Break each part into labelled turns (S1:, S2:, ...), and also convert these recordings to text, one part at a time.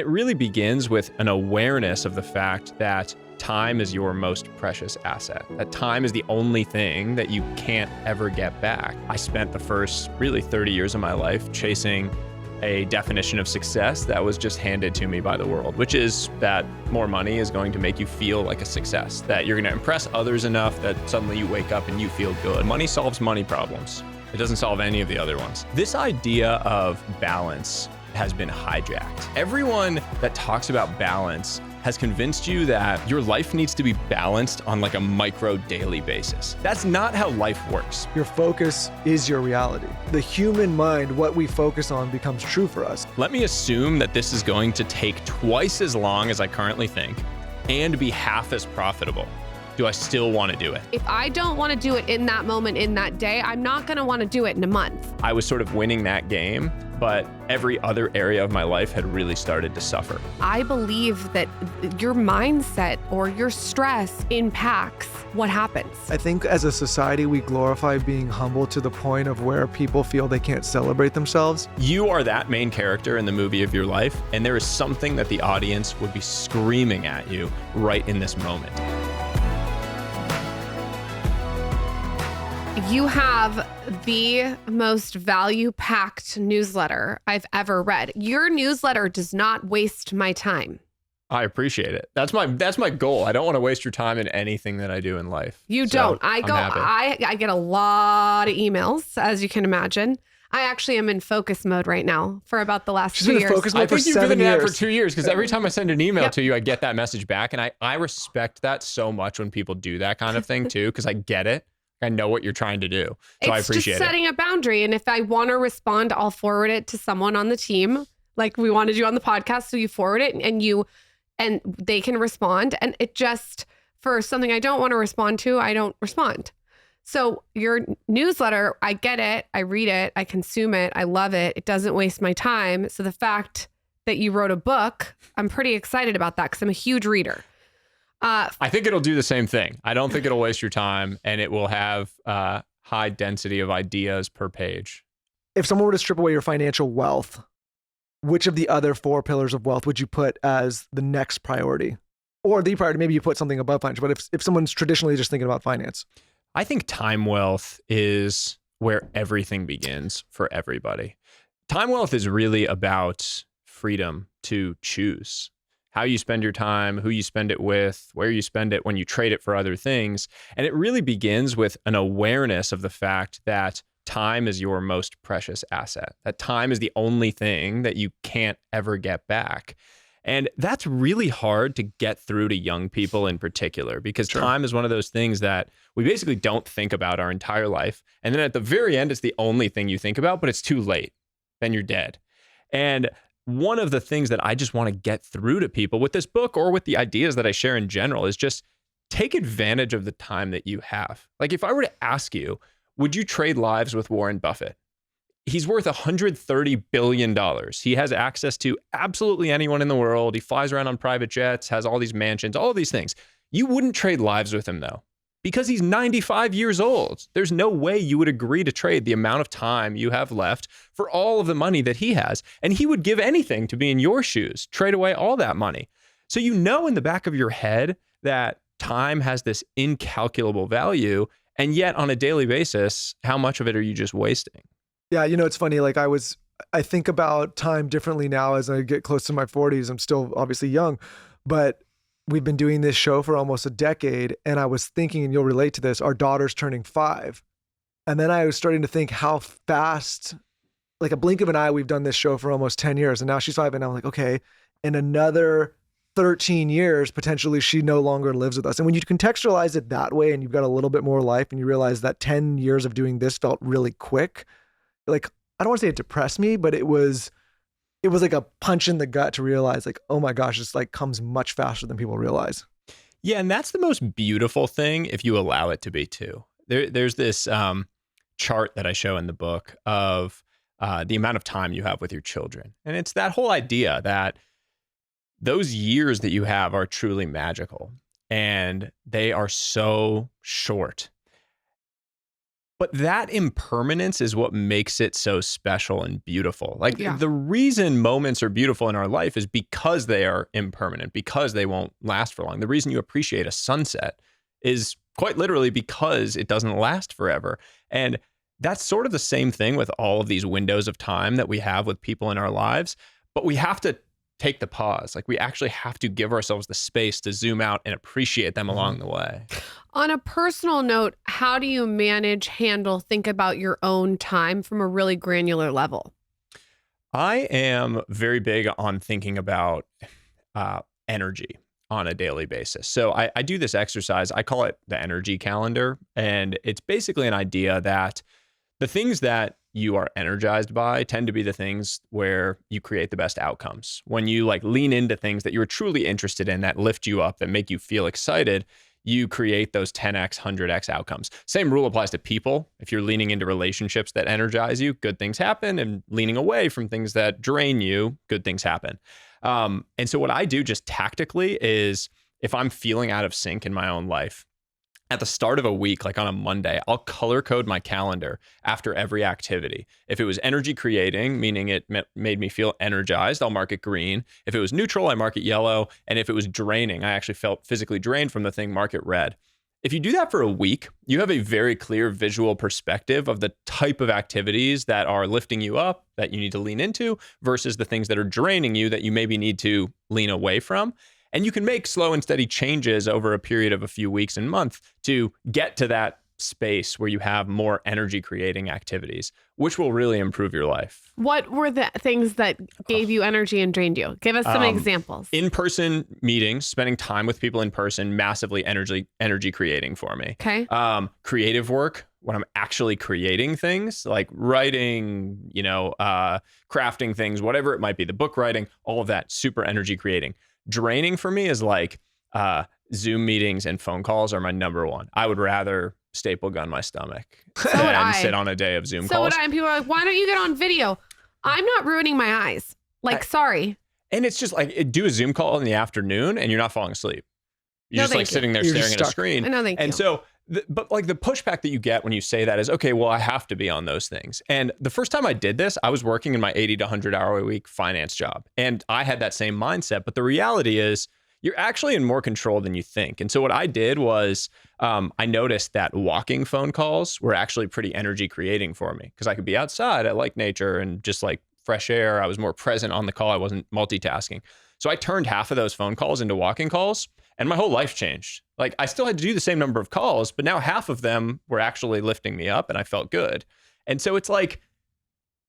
S1: it really begins with an awareness of the fact that time is your most precious asset. That time is the only thing that you can't ever get back. I spent the first really 30 years of my life chasing a definition of success that was just handed to me by the world, which is that more money is going to make you feel like a success, that you're going to impress others enough that suddenly you wake up and you feel good. Money solves money problems. It doesn't solve any of the other ones. This idea of balance has been hijacked. Everyone that talks about balance has convinced you that your life needs to be balanced on like a micro daily basis. That's not how life works.
S2: Your focus is your reality. The human mind, what we focus on becomes true for us.
S1: Let me assume that this is going to take twice as long as I currently think and be half as profitable. Do I still want to do it?
S3: If I don't want to do it in that moment, in that day, I'm not going to want to do it in a month.
S1: I was sort of winning that game, but every other area of my life had really started to suffer.
S3: I believe that your mindset or your stress impacts what happens.
S2: I think as a society, we glorify being humble to the point of where people feel they can't celebrate themselves.
S1: You are that main character in the movie of your life, and there is something that the audience would be screaming at you right in this moment.
S3: You have the most value-packed newsletter I've ever read. Your newsletter does not waste my time.
S1: I appreciate it. That's my goal. I don't want to waste your time in anything that I do in life.
S3: You don't. I get a lot of emails, as you can imagine. I actually am in focus mode right now for about the last 2 years.
S2: Focus mode
S1: I think you've been in that for 2 years, because every time I send an email to you, I get that message back. And I respect that so much when people do that kind of thing too, because I get it. I know what you're trying to do. So I appreciate it.
S3: It's just setting a boundary. And if I want to respond, I'll forward it to someone on the team. Like we wanted you on the podcast. So you forward it and they can respond. And it just, for something I don't want to respond to, I don't respond. So your newsletter, I get it. I read it. I consume it. I love it. It doesn't waste my time. So the fact that you wrote a book, I'm pretty excited about that because I'm a huge reader.
S1: I think it'll do the same thing. I don't think it'll waste your time, and it will have high density of ideas per page.
S2: If someone were to strip away your financial wealth, which of the other 4 pillars of wealth would you put as the next priority? Or the priority, maybe you put something above finance, but if someone's traditionally just thinking about finance.
S1: I think time wealth is where everything begins for everybody. Time wealth is really about freedom to choose how you spend your time, who you spend it with, where you spend it when you trade it for other things. And it really begins with an awareness of the fact that time is your most precious asset, that time is the only thing that you can't ever get back. And that's really hard to get through to young people in particular, because time is one of those things that we basically don't think about our entire life. And then at the very end, it's the only thing you think about, but it's too late. Then you're dead. And one of the things that I just want to get through to people with this book or with the ideas that I share in general is just take advantage of the time that you have. Like if I were to ask you, would you trade lives with Warren Buffett? He's worth $130 billion. He has access to absolutely anyone in the world. He flies around on private jets, has all these mansions, all of these things. You wouldn't trade lives with him though, because he's 95 years old. There's no way you would agree to trade the amount of time you have left for all of the money that he has. And he would give anything to be in your shoes, trade away all that money. So you know in the back of your head that time has this incalculable value, and yet on a daily basis, how much of it are you just wasting?
S2: Yeah, it's funny. Like I think about time differently now as I get close to my 40s. I'm still obviously young, but we've been doing this show for almost a decade. And I was thinking, and you'll relate to this, our daughter's turning 5. And then I was starting to think how fast, like a blink of an eye, we've done this show for almost 10 years. And now she's 5. And I'm like, okay, in another 13 years, potentially she no longer lives with us. And when you contextualize it that way and you've got a little bit more life and you realize that 10 years of doing this felt really quick, like, I don't want to say it depressed me, but it was like a punch in the gut to realize like, oh my gosh, it's like comes much faster than people realize.
S1: Yeah. And that's the most beautiful thing if you allow it to be too. There's this chart that I show in the book of the amount of time you have with your children. And it's that whole idea that those years that you have are truly magical and they are so short. But that impermanence is what makes it so special and beautiful. Like
S3: Yeah.
S1: the reason moments are beautiful in our life is because they are impermanent, because they won't last for long. The reason you appreciate a sunset is quite literally because it doesn't last forever. And that's sort of the same thing with all of these windows of time that we have with people in our lives. But we have to take the pause. Like we actually have to give ourselves the space to zoom out and appreciate them along the way.
S3: On a personal note, how do you think about your own time from a really granular level?
S1: I am very big on thinking about energy on a daily basis. So I do this exercise. I call it the energy calendar. And it's basically an idea that the things that you are energized by tend to be the things where you create the best outcomes. When you like lean into things that you're truly interested in, that lift you up, that make you feel excited, you create those 10x, 100x outcomes. Same rule applies to people. If you're leaning into relationships that energize you, good things happen. And leaning away from things that drain you, good things happen. And so what I do just tactically is if I'm feeling out of sync in my own life, at the start of a week, like on a Monday, I'll color code my calendar after every activity. If it was energy creating, meaning it made me feel energized, I'll mark it green. If it was neutral, I mark it yellow. And if it was draining, I actually felt physically drained from the thing, mark it red. If you do that for a week, you have a very clear visual perspective of the type of activities that are lifting you up, that you need to lean into, versus the things that are draining you that you maybe need to lean away from. And you can make slow and steady changes over a period of a few weeks and months to get to that space where you have more energy creating activities, which will really improve your life.
S3: What were the things that gave you energy and drained you? Give us some examples.
S1: In-person meetings, spending time with people in person, massively energy creating for me.
S3: Okay.
S1: Creative work, when I'm actually creating things like writing, crafting things, whatever it might be, the book writing, all of that, super energy creating. Draining for me is like Zoom meetings and phone calls are my number one. I would rather staple gun my stomach than sit on a day of Zoom calls.
S3: So would I. And people are like, why don't you get on video? I'm not ruining my eyes. Sorry.
S1: And it's just like, do a Zoom call in the afternoon and you're not falling asleep. You're just like sitting there staring at a screen.
S3: No, thank you.
S1: And so, but like the pushback that you get when you say that is, okay, well, I have to be on those things. And the first time I did this, I was working in my 80 to 100 hour a week finance job. And I had that same mindset. But the reality is you're actually in more control than you think. And so what I did was I noticed that walking phone calls were actually pretty energy creating for me because I could be outside. I like nature and just like fresh air. I was more present on the call. I wasn't multitasking. So I turned half of those phone calls into walking calls and my whole life changed. Like I still had to do the same number of calls, but now half of them were actually lifting me up and I felt good. And so it's like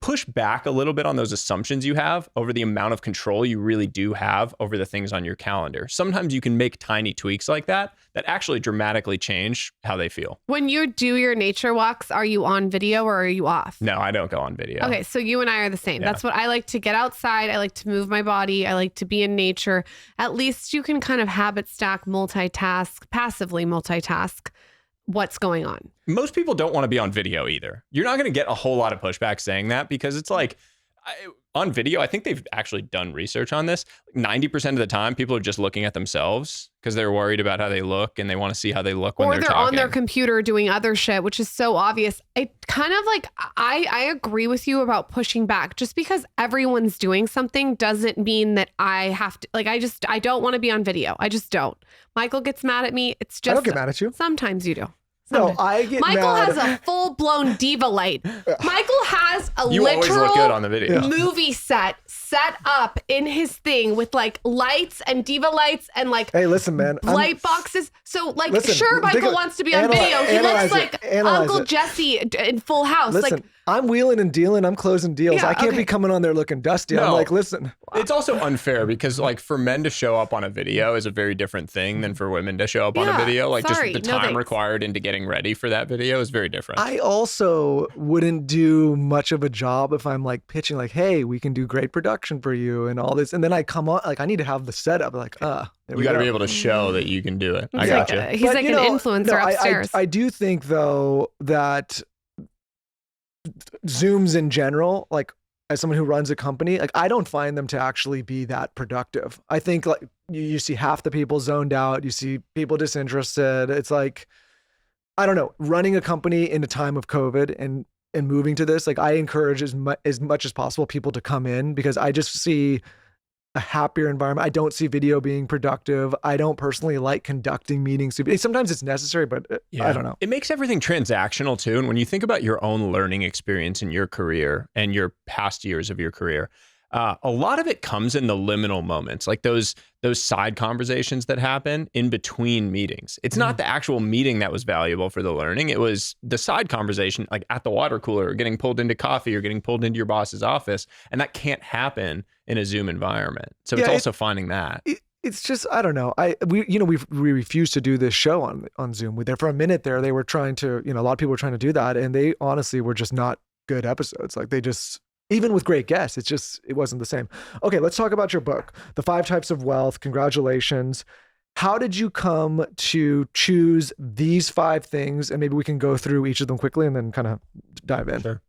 S1: push back a little bit on those assumptions you have over the amount of control you really do have over the things on your calendar. Sometimes you can make tiny tweaks like that actually dramatically change how they feel.
S3: When you do your nature walks, are you on video or are you off?
S1: No, I don't go on video.
S3: Okay, so you and I are the same.
S1: Yeah.
S3: That's what I like to get outside. I like to move my body. I like to be in nature. At least you can kind of habit stack, passively multitask what's going on.
S1: Most people don't want to be on video either. You're not going to get a whole lot of pushback saying that because it's like on video, I think they've actually done research on this. 90% of the time, people are just looking at themselves because they're worried about how they look and they want to see how they look when they're talking.
S3: Or they're on their computer doing other shit, which is so obvious. It kind of like, I agree with you about pushing back. Just because everyone's doing something doesn't mean that I have to, like, I don't want to be on video. I just don't. Michael gets mad at me. It's just.
S2: I don't get mad at you.
S3: Sometimes you do.
S2: No, I get
S3: Michael
S2: mad.
S3: has a full-blown diva light. Michael has a
S1: You always look good on the video.
S3: movie set up in his thing with like lights and diva lights and like
S2: hey, listen, man,
S3: light boxes. So like,
S2: listen,
S3: sure, Michael wants to be on video. He looks like Uncle Jesse in Full House.
S2: Listen,
S3: like,
S2: I'm wheeling and dealing. I'm closing deals.
S3: Yeah,
S2: I can't
S3: okay.
S2: be coming on there looking dusty. I'm
S1: No.
S2: like, listen.
S1: It's also unfair because like for men to show up on a video is a very different thing than for women to show up on a
S3: Yeah,
S1: video. Like
S3: sorry,
S1: just the
S3: no
S1: time
S3: thanks.
S1: required into getting ready for that video is very different.
S2: I also wouldn't do much of a job if I'm like pitching like, hey, we can do great production for you and all this. And then I come on, like I need to have the setup like, there
S1: You got to be able to show that you can do it. I got you.
S3: He's like an influencer upstairs.
S2: I do think though that Zooms in general, like as someone who runs a company, like I don't find them to actually be that productive. I think like you see half the people zoned out, you see people disinterested. It's like, I don't know, running a company in a time of COVID and moving to this, like I encourage as much as possible people to come in because I just see a happier environment. I don't see video being productive. I don't personally like conducting meetings. Sometimes it's necessary, but I don't know.
S1: It makes everything transactional too. And when you think about your own learning experience in your career and your past years of your career, a lot of it comes in the liminal moments, like those side conversations that happen in between meetings. It's not the actual meeting that was valuable for the learning. It was the side conversation, like at the water cooler, or getting pulled into coffee, or getting pulled into your boss's office, and that can't happen in a Zoom environment. So it's also finding that.
S2: It's just, I don't know. We refused to do this show on Zoom. There for a minute there, they were trying to, a lot of people were trying to do that, and they honestly were just not good episodes. Like they just. Even with great guests, it wasn't the same. Okay, let's talk about your book, The 5 Types of Wealth. Congratulations. How did you come to choose these 5 things? And maybe we can go through each of them quickly and then kind of dive in.
S1: Sure.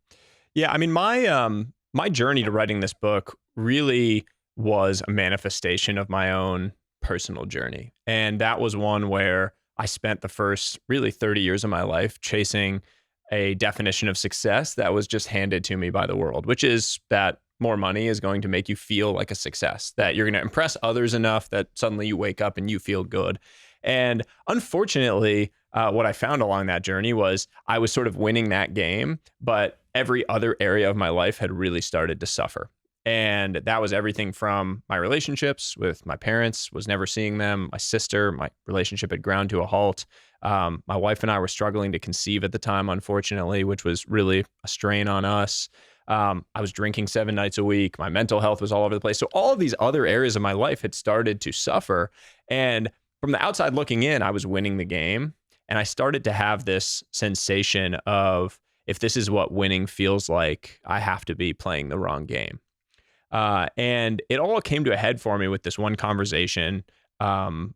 S1: Yeah, I mean, my journey to writing this book really was a manifestation of my own personal journey. And that was one where I spent the first really 30 years of my life chasing a definition of success that was just handed to me by the world, which is that more money is going to make you feel like a success, that you're going to impress others enough that suddenly you wake up and you feel good. And unfortunately, what I found along that journey was I was sort of winning that game, but every other area of my life had really started to suffer. And that was everything from my relationships with my parents, was never seeing them. My sister, my relationship had ground to a halt. My wife and I were struggling to conceive at the time, unfortunately, which was really a strain on us. I was drinking 7 nights a week. My mental health was all over the place. So all of these other areas of my life had started to suffer. And from the outside looking in, I was winning the game. And I started to have this sensation of, if this is what winning feels like, I have to be playing the wrong game. And it all came to a head for me with this one conversation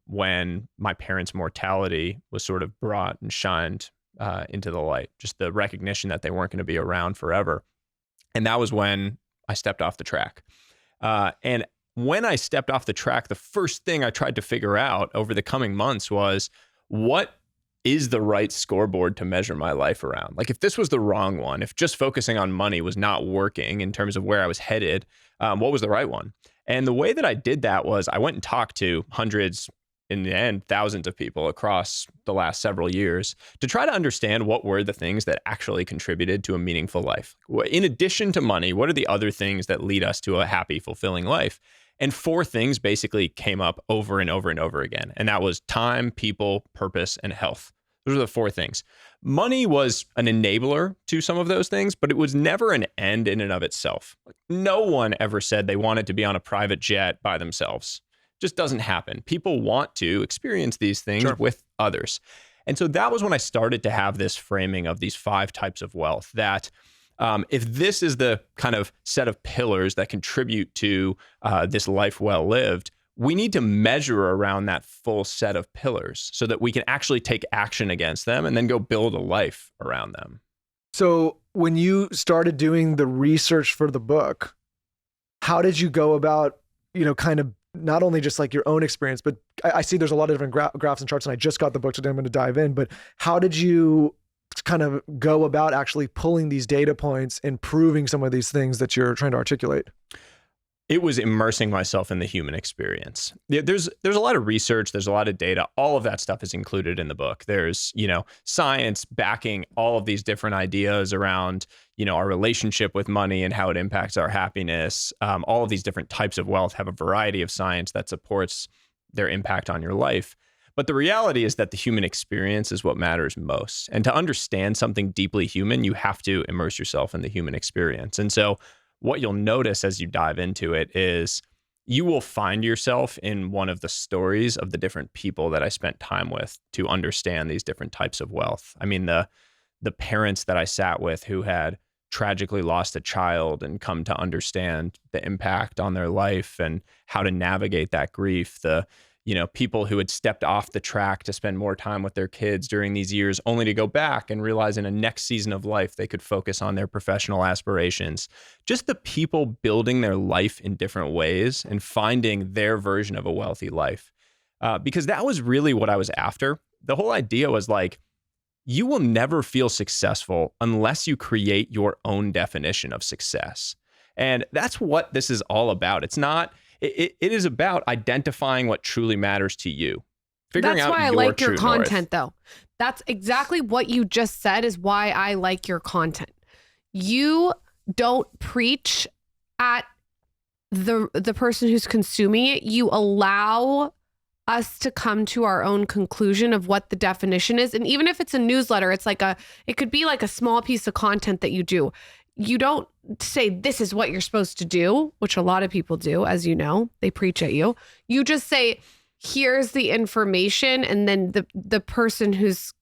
S1: when my parents' mortality was sort of brought and shined into the light, just the recognition that they weren't going to be around forever. And that was when I stepped off the track. And when I stepped off the track, the first thing I tried to figure out over the coming months was, what is the right scoreboard to measure my life around? Like if this was the wrong one, if just focusing on money was not working in terms of where I was headed, what was the right one? And the way that I did that was I went and talked to hundreds, in the end, thousands of people across the last several years to try to understand what were the things that actually contributed to a meaningful life. In addition to money, what are the other things that lead us to a happy, fulfilling life? And 4 things basically came up over and over and over again. And that was time, people, purpose, and health. Those are the 4 things. Money was an enabler to some of those things, but it was never an end in and of itself. No one ever said they wanted to be on a private jet by themselves. Just doesn't happen. People want to experience these things with others. And so that was when I started to have this framing of these 5 types of wealth, that if this is the kind of set of pillars that contribute to this life well lived, we need to measure around that full set of pillars so that we can actually take action against them and then go build a life around them.
S2: So when you started doing the research for the book, how did you go about, kind of not only just like your own experience, but I see there's a lot of different graphs and charts, and I just got the book today. I'm going to dive in, but how did you kind of go about actually pulling these data points and proving some of these things that you're trying to articulate?
S1: It was immersing myself in the human experience. There's a lot of research, there's a lot of data. All of that stuff is included in the book. There's, science backing all of these different ideas around, our relationship with money and how it impacts our happiness. All of these different types of wealth have a variety of science that supports their impact on your life. But the reality is that the human experience is what matters most. And to understand something deeply human, you have to immerse yourself in the human experience. And so what you'll notice as you dive into it is you will find yourself in one of the stories of the different people that I spent time with to understand these different types of wealth. I mean, the parents that I sat with who had tragically lost a child and come to understand the impact on their life and how to navigate that grief, the people who had stepped off the track to spend more time with their kids during these years, only to go back and realize in a next season of life, they could focus on their professional aspirations. Just the people building their life in different ways and finding their version of a wealthy life. Because that was really what I was after. The whole idea was like, you will never feel successful unless you create your own definition of success. And that's what this is all about. It's not, it is about identifying what truly matters to you. Figuring
S3: That's
S1: out
S3: why I
S1: your
S3: like your
S1: true
S3: content,
S1: north.
S3: though. That's exactly what you just said is why I like your content. You don't preach at the person who's consuming it. You allow us to come to our own conclusion of what the definition is. And even if it's a newsletter, it could be like a small piece of content that you do. You don't say this is what you're supposed to do, which a lot of people do, as you know, they preach at you. You just say, here's the information. And then the person who's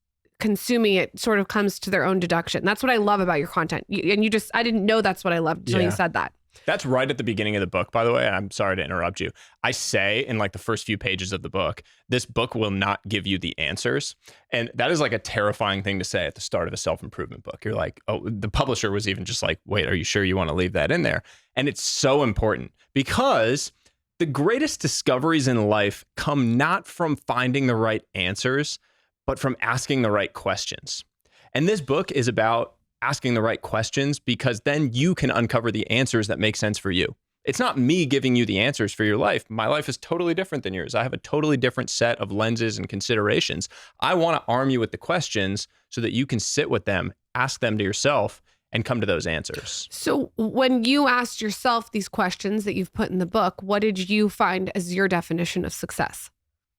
S3: consuming it sort of comes to their own deduction. That's what I love about your content. I didn't know that's what I loved until you said that.
S1: That's right at the beginning of the book, by the way. And I'm sorry to interrupt you. I say in like the first few pages of the book, this book will not give you the answers. And that is like a terrifying thing to say at the start of a self-improvement book. You're like, oh, the publisher was even just like, wait, are you sure you want to leave that in there? And it's so important because the greatest discoveries in life come not from finding the right answers, but from asking the right questions. And this book is about asking the right questions because then you can uncover the answers that make sense for you. It's not me giving you the answers for your life. My life is totally different than yours. I have a totally different set of lenses and considerations. I want to arm you with the questions so that you can sit with them, ask them to yourself, and come to those answers.
S3: So when you asked yourself these questions that you've put in the book, what did you find as your definition of success?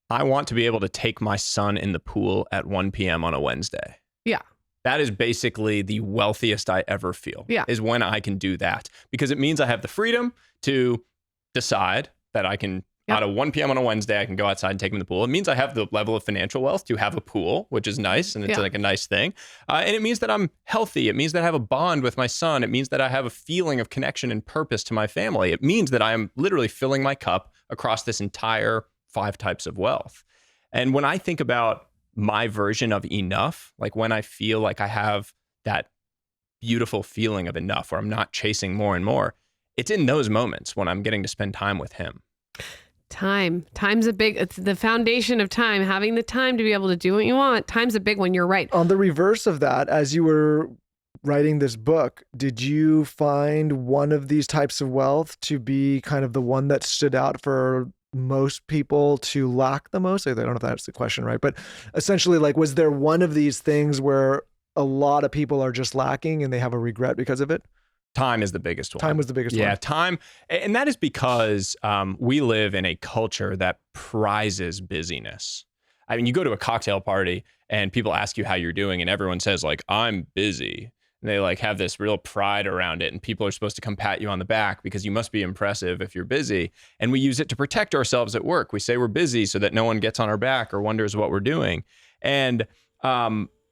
S1: I want to be able to take my son in the pool at 1 p.m. on a Wednesday.
S3: Yeah.
S1: That is basically the wealthiest I ever feel, is when I can do that. Because it means I have the freedom to decide that I can, out of 1 p.m. on a Wednesday, I can go outside and take him in the pool. It means I have the level of financial wealth to have a pool, which is nice. And it's like a nice thing. And it means that I'm healthy. It means that I have a bond with my son. It means that I have a feeling of connection and purpose to my family. It means that I am literally filling my cup across this entire 5 types of wealth. And when I think about my version of enough, like when I feel like I have that beautiful feeling of enough where I'm not chasing more and more, it's in those moments when I'm getting to spend time with him.
S3: Time's it's the foundation of time. Having the time to be able to do what you want. Time's a big one. You're right.
S2: On the reverse of that, as you were writing this book, did you find one of these types of wealth to be kind of the one that stood out for most people to lack the most? I don't know if that's the question, right? But essentially, like, was there one of these things where a lot of people are just lacking and they have a regret because of it?
S1: Time is the biggest one.
S2: Time was the biggest one.
S1: Yeah, time. And that is because we live in a culture that prizes busyness. I mean, you go to a cocktail party and people ask you how you're doing and everyone says like, I'm busy. And they like have this real pride around it. And people are supposed to come pat you on the back because you must be impressive if you're busy. And we use it to protect ourselves at work. We say we're busy so that no one gets on our back or wonders what we're doing. And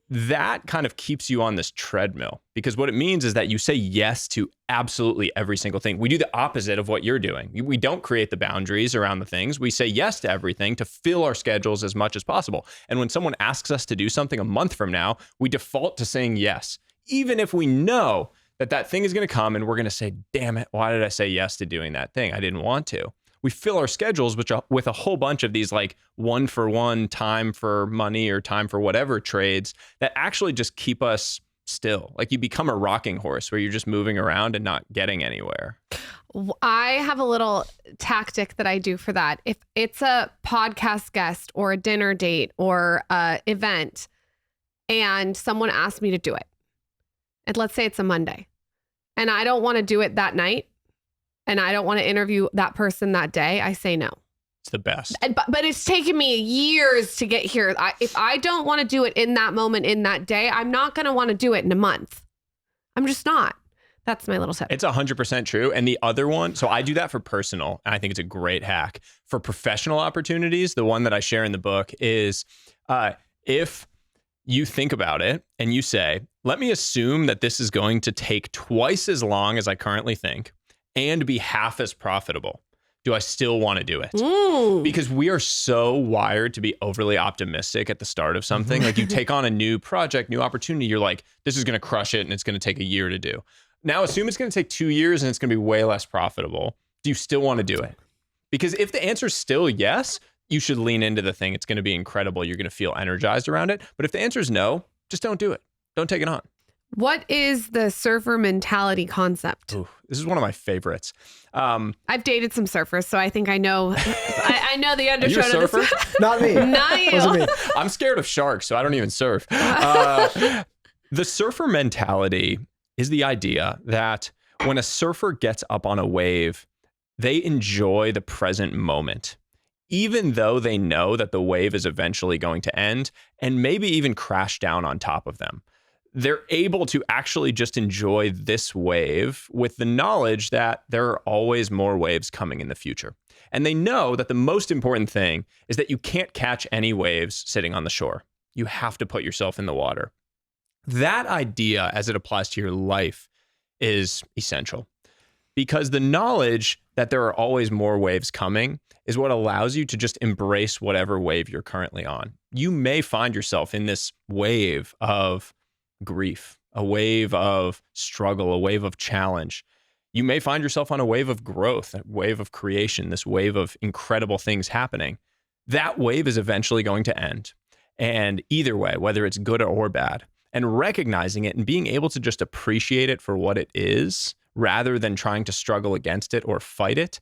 S1: that kind of keeps you on this treadmill because what it means is that you say yes to absolutely every single thing. We do the opposite of what you're doing. We don't create the boundaries around the things. We say yes to everything to fill our schedules as much as possible. And when someone asks us to do something a month from now, we default to saying yes, even if we know that that thing is going to come and we're going to say, damn it, why did I say yes to doing that thing? I didn't want to. We fill our schedules with a whole bunch of these like 1-for-1 time for money or time for whatever trades that actually just keep us still. Like you become a rocking horse where you're just moving around and not getting anywhere.
S3: I have a little tactic that I do for that. If it's a podcast guest or a dinner date or an event and someone asks me to do it, and let's say it's a Monday and I don't want to do it that night, and I don't want to interview that person that day, I say no.
S1: It's the best.
S3: But it's taken me years to get here. If I don't want to do it in that moment, in that day, I'm not going to want to do it in a month. I'm just not. That's my little tip.
S1: It's 100% true. And the other one, so I do that for personal, and I think it's a great hack. For professional opportunities, the one that I share in the book is if you think about it and you say, let me assume that this is going to take twice as long as I currently think and be half as profitable. Do I still want to do it?
S3: Ooh.
S1: Because we are so wired to be overly optimistic at the start of something. Like you take on a new project, new opportunity, you're like, this is going to crush it and it's going to take a year to do. Now assume it's going to take 2 years and it's going to be way less profitable. Do you still want to do it? Because if the answer is still yes, you should lean into the thing. It's going to be incredible. You're going to feel energized around it. But if the answer is no, just don't do it. Don't take it on.
S3: What is the surfer mentality concept?
S1: Ooh, this is one of my favorites.
S3: I've dated some surfers, so I think I know. I know the
S1: Are you a
S3: undertone of
S1: surfer?
S3: this.
S2: Not me.
S3: Not you.
S2: Wasn't me.
S1: I'm scared of sharks, so I don't even surf. The surfer mentality is the idea that when a surfer gets up on a wave, they enjoy the present moment, even though they know that the wave is eventually going to end and maybe even crash down on top of them. They're able to actually just enjoy this wave with the knowledge that there are always more waves coming in the future. And they know that the most important thing is that you can't catch any waves sitting on the shore. You have to put yourself in the water. That idea, as it applies to your life, is essential, because the knowledge that there are always more waves coming is what allows you to just embrace whatever wave you're currently on. You may find yourself in this wave of grief, a wave of struggle, a wave of challenge. You may find yourself on a wave of growth, a wave of creation, this wave of incredible things happening. That wave is eventually going to end. And either way, whether it's good or bad, and recognizing it and being able to just appreciate it for what it is, rather than trying to struggle against it or fight it,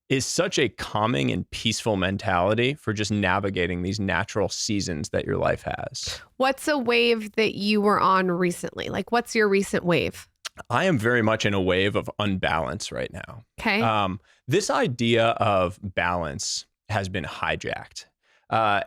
S1: is such a calming and peaceful mentality for just navigating these natural seasons that your life has.
S3: What's a wave that you were on recently? Like, what's your recent wave?
S1: I am very much in a wave of unbalance right now.
S3: Okay.
S1: This idea of balance has been hijacked.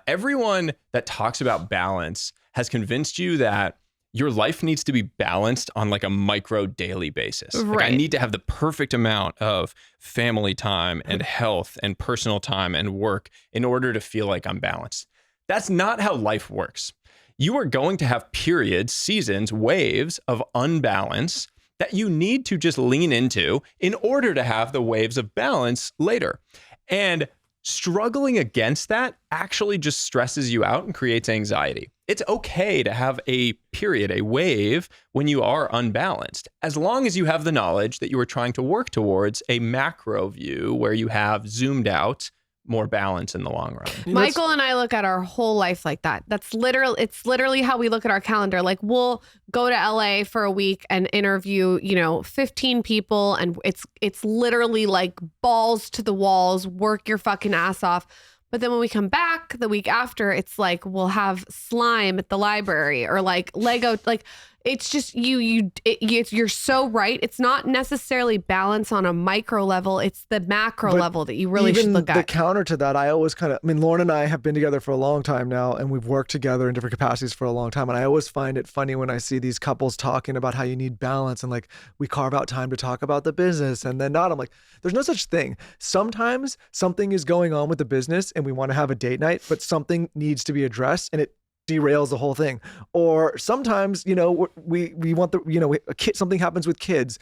S1: Everyone that talks about balance has convinced you that your life needs to be balanced on like a micro daily basis. Like,
S3: Right.
S1: I need to have the perfect amount of family time and health and personal time and work in order to feel like I'm balanced. That's not how life works. You are going to have periods, seasons, waves of unbalance that you need to just lean into in order to have the waves of balance later. And struggling against that actually just stresses you out and creates anxiety. It's okay to have a period, a wave, when you are unbalanced, as long as you have the knowledge that you are trying to work towards a macro view where you have zoomed out more balance in the long run.
S3: Michael and I look at our whole life like that. It's literally how we look at our calendar. Like, we'll go to LA for a week and interview, 15 people. And it's literally like balls to the walls, work your fucking ass off. But then when we come back the week after, it's like, we'll have slime at the library or like Lego, like it's just you're so right. It's not necessarily balance on a micro level. It's the macro level that you really should look at.
S2: The counter to that, I always Lauren and I have been together for a long time now, and we've worked together in different capacities for a long time. And I always find it funny when I see these couples talking about how you need balance and like we carve out time to talk about the business and then not. I'm like, there's no such thing. Sometimes something is going on with the business and we want to have a date night, but something needs to be addressed and it derails the whole thing. Or sometimes, we want something happens with kids.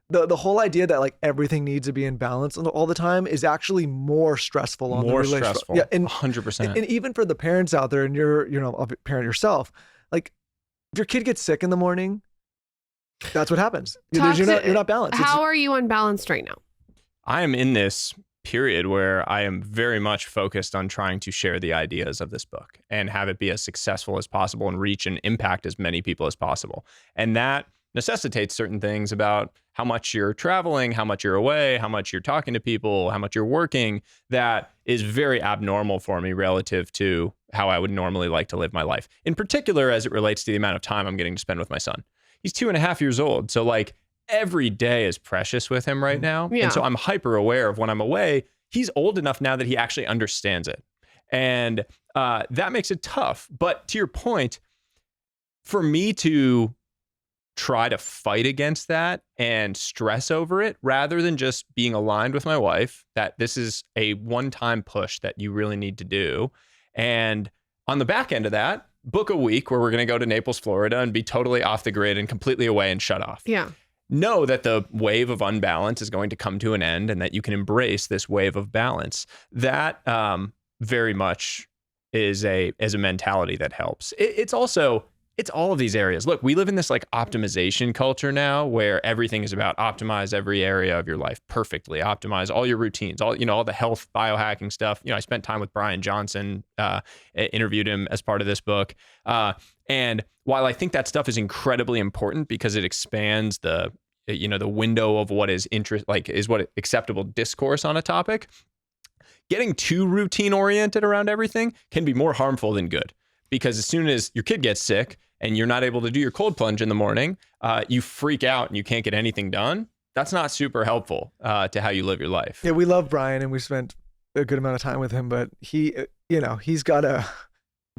S2: The whole idea that like everything needs to be in balance all the time is actually more stressful on the relationship. More stressful.
S1: Yeah, and 100%.
S2: And even for the parents out there, and you're, a parent yourself, like if your kid gets sick in the morning, that's what happens. You're not balanced.
S3: How are you unbalanced right now?
S1: I am in this period where I am very much focused on trying to share the ideas of this book and have it be as successful as possible and reach and impact as many people as possible. And that necessitates certain things about how much you're traveling, how much you're away, how much you're talking to people, how much you're working. That is very abnormal for me relative to how I would normally like to live my life. In particular, as it relates to the amount of time I'm getting to spend with my son. He's 2.5 years old. So like, every day is precious with him right now.
S3: Yeah.
S1: And so I'm hyper aware of when I'm away. He's old enough now that he actually understands it. And that makes it tough. But to your point, for me to try to fight against that and stress over it, rather than just being aligned with my wife, that this is a one-time push that you really need to do. And on the back end of that, book a week where we're going to go to Naples, Florida and be totally off the grid and completely away and shut off.
S3: Yeah.
S1: Know that the wave of unbalance is going to come to an end and that you can embrace this wave of balance. That very much is a mentality that helps. It's also it's all of these areas. Look, we live in this like optimization culture now where everything is about optimize every area of your life perfectly, optimize all your routines, all the health biohacking stuff. I spent time with Brian Johnson, interviewed him as part of this book. And while I think that stuff is incredibly important because it expands the window of what is what acceptable discourse on a topic, getting too routine oriented around everything can be more harmful than good. Because as soon as your kid gets sick and you're not able to do your cold plunge in the morning, you freak out and you can't get anything done. That's not super helpful to how you live your life.
S2: Yeah, we love Brian and we spent a good amount of time with him, but he's got a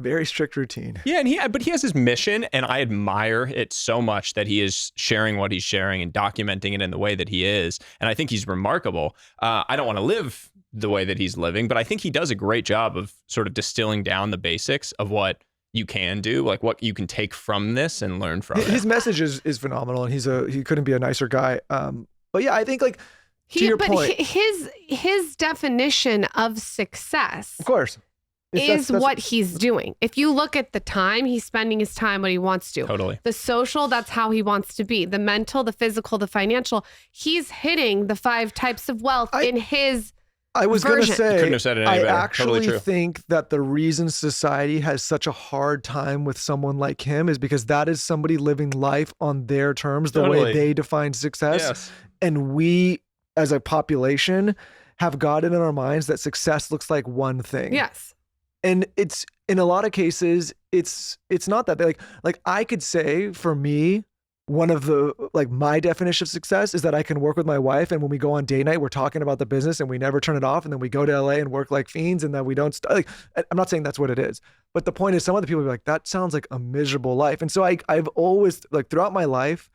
S2: very strict routine.
S1: Yeah, but he has his mission, and I admire it so much that he is sharing what he's sharing and documenting it in the way that he is. And I think he's remarkable. I don't want to live the way that he's living, but I think he does a great job of sort of distilling down the basics of what you can do, like what you can take from this and learn from it.
S2: His message is phenomenal, and he couldn't be a nicer guy. But yeah, I think like to your point,
S3: his definition of success,
S2: of course,
S3: is what he's doing. If you look at the time, he's spending his time what he wants to.
S1: Totally.
S3: The social, that's how he wants to be. The mental, the physical, the financial. He's hitting the 5 types of wealth in his
S2: I was going to say,
S1: couldn't have said it any
S2: I
S1: better.
S2: actually
S1: Totally
S2: think that the reason society has such a hard time with someone like him is because that is somebody living life on their terms, the way they define success.
S1: Yes.
S2: And we, as a population, have got it in our minds that success looks like one thing.
S3: Yes.
S2: And it's, in a lot of cases, it's not that. Like I could say, for me, one of the, like, my definition of success is that I can work with my wife, and when we go on date night, we're talking about the business and we never turn it off, and then we go to LA and work like fiends, and then we don't I'm not saying that's what it is, but the point is some other people will be like, that sounds like a miserable life. And so I've always, like, throughout my life,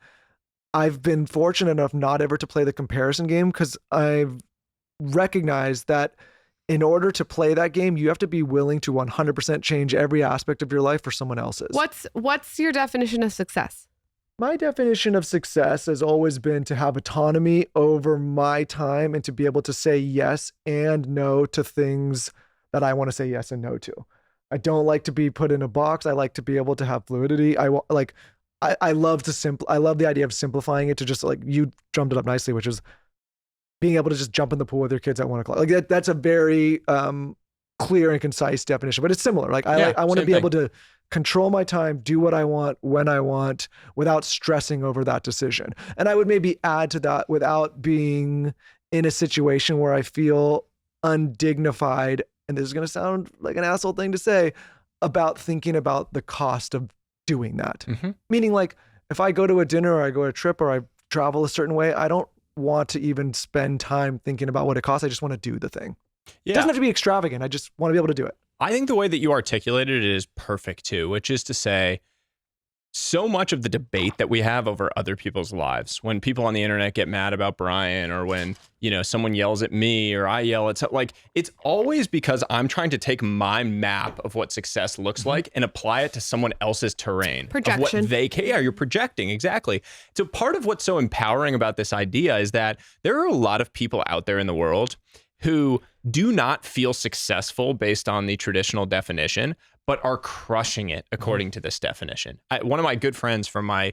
S2: I've been fortunate enough not ever to play the comparison game, because I've recognized that in order to play that game, you have to be willing to 100% change every aspect of your life for someone else's.
S3: What's your definition of success?
S2: My definition of success has always been to have autonomy over my time and to be able to say yes and no to things that I want to say yes and no to. I don't like to be put in a box. I like to be able to have fluidity. I love the idea of simplifying it to just, like, you drummed it up nicely, which is being able to just jump in the pool with your kids at 1 o'clock. Like that's a very clear and concise definition, but it's similar. Like I want to be able to control my time, do what I want, when I want, without stressing over that decision. And I would maybe add to that without being in a situation where I feel undignified, and this is going to sound like an asshole thing to say, about thinking about the cost of doing that. Mm-hmm. Meaning, like, if I go to a dinner or I go on a trip or I travel a certain way, I don't want to even spend time thinking about what it costs. I just want to do the thing. Yeah. It doesn't have to be extravagant. I just want to be able to do it.
S1: I think the way that you articulated it is perfect too, which is to say, so much of the debate that we have over other people's lives, when people on the internet get mad about Brian, or when, someone yells at me or I yell at, like, it's always because I'm trying to take my map of what success looks like and apply it to someone else's terrain.
S3: Projection.
S1: Of what they can. Yeah, you're projecting. Exactly. So part of what's so empowering about this idea is that there are a lot of people out there in the world who do not feel successful based on the traditional definition, but are crushing it according to this definition. One of my good friends from my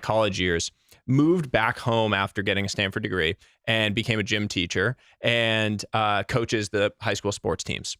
S1: college years moved back home after getting a Stanford degree and became a gym teacher and coaches the high school sports teams.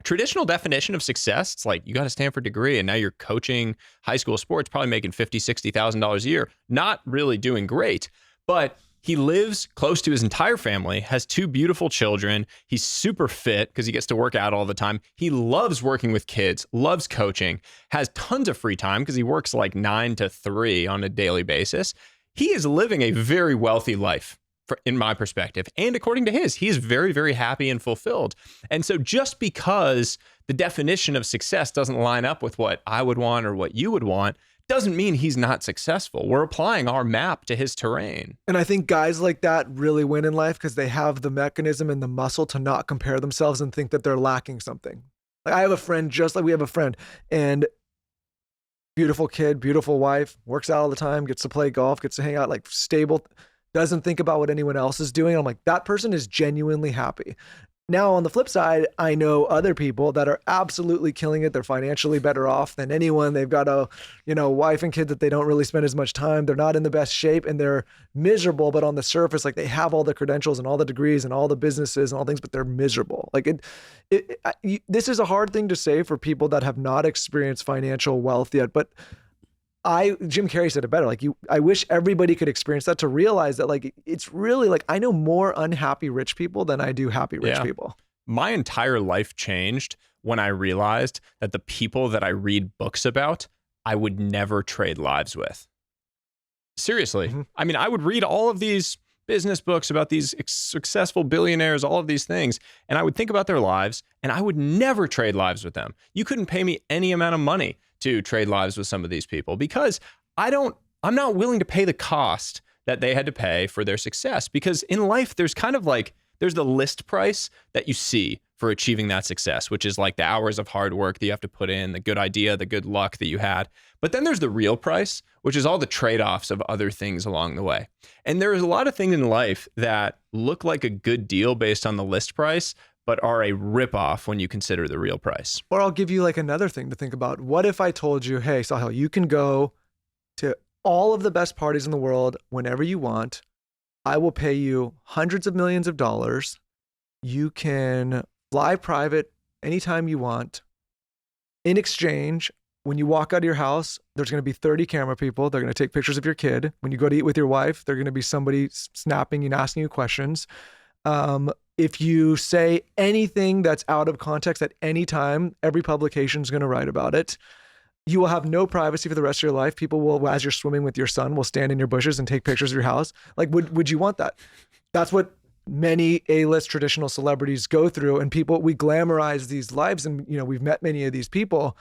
S1: Traditional definition of success, it's like you got a Stanford degree and now you're coaching high school sports, probably making $50,000, $60,000 a year, not really doing great, but he lives close to his entire family, has 2 beautiful children. He's super fit because he gets to work out all the time. He loves working with kids, loves coaching, has tons of free time because he works like 9 to 3 on a daily basis. He is living a very wealthy life, in my perspective. And according to his, he is very, very happy and fulfilled. And so just because the definition of success doesn't line up with what I would want or what you would want, doesn't mean he's not successful. We're applying our map to his terrain.
S2: And I think guys like that really win in life because they have the mechanism and the muscle to not compare themselves and think that they're lacking something. Like, I have a friend, just like we have a friend, and beautiful kid, beautiful wife, works out all the time, gets to play golf, gets to hang out, like, stable, doesn't think about what anyone else is doing. I'm like, that person is genuinely happy. Now, on the flip side, I know other people that are absolutely killing it. They're financially better off than anyone. They've got a, wife and kids that they don't really spend as much time. They're not in the best shape and they're miserable, but on the surface, like they have all the credentials and all the degrees and all the businesses and all things, but they're miserable. Like this is a hard thing to say for people that have not experienced financial wealth yet, but Jim Carrey said it better. Like I wish everybody could experience that to realize that like, it's really like, I know more unhappy rich people than I do happy rich people.
S1: My entire life changed when I realized that the people that I read books about, I would never trade lives with. Seriously. Mm-hmm. I mean, I would read all of these business books about these successful billionaires, all of these things, and I would think about their lives and I would never trade lives with them. You couldn't pay me any amount of money to trade lives with some of these people because I'm not willing to pay the cost that they had to pay for their success, because in life, there's kind of like, there's the list price that you see for achieving that success, which is like the hours of hard work that you have to put in, the good idea, the good luck that you had. But then there's the real price, which is all the trade-offs of other things along the way. And there is a lot of things in life that look like a good deal based on the list price, but are a ripoff when you consider the real price.
S2: Or I'll give you like another thing to think about. What if I told you, hey, Sahil, you can go to all of the best parties in the world whenever you want. I will pay you hundreds of millions of dollars. You can fly private anytime you want. In exchange, when you walk out of your house, there's going to be 30 camera people. They're going to take pictures of your kid. When you go to eat with your wife, they're going to be somebody snapping and asking you questions. If you say anything that's out of context at any time, every publication is going to write about it. You will have no privacy for the rest of your life. People will, as you're swimming with your son, will stand in your bushes and take pictures of your house. Like, would you want that? That's what many A-list traditional celebrities go through. And we glamorize these lives. And, we've met many of these people.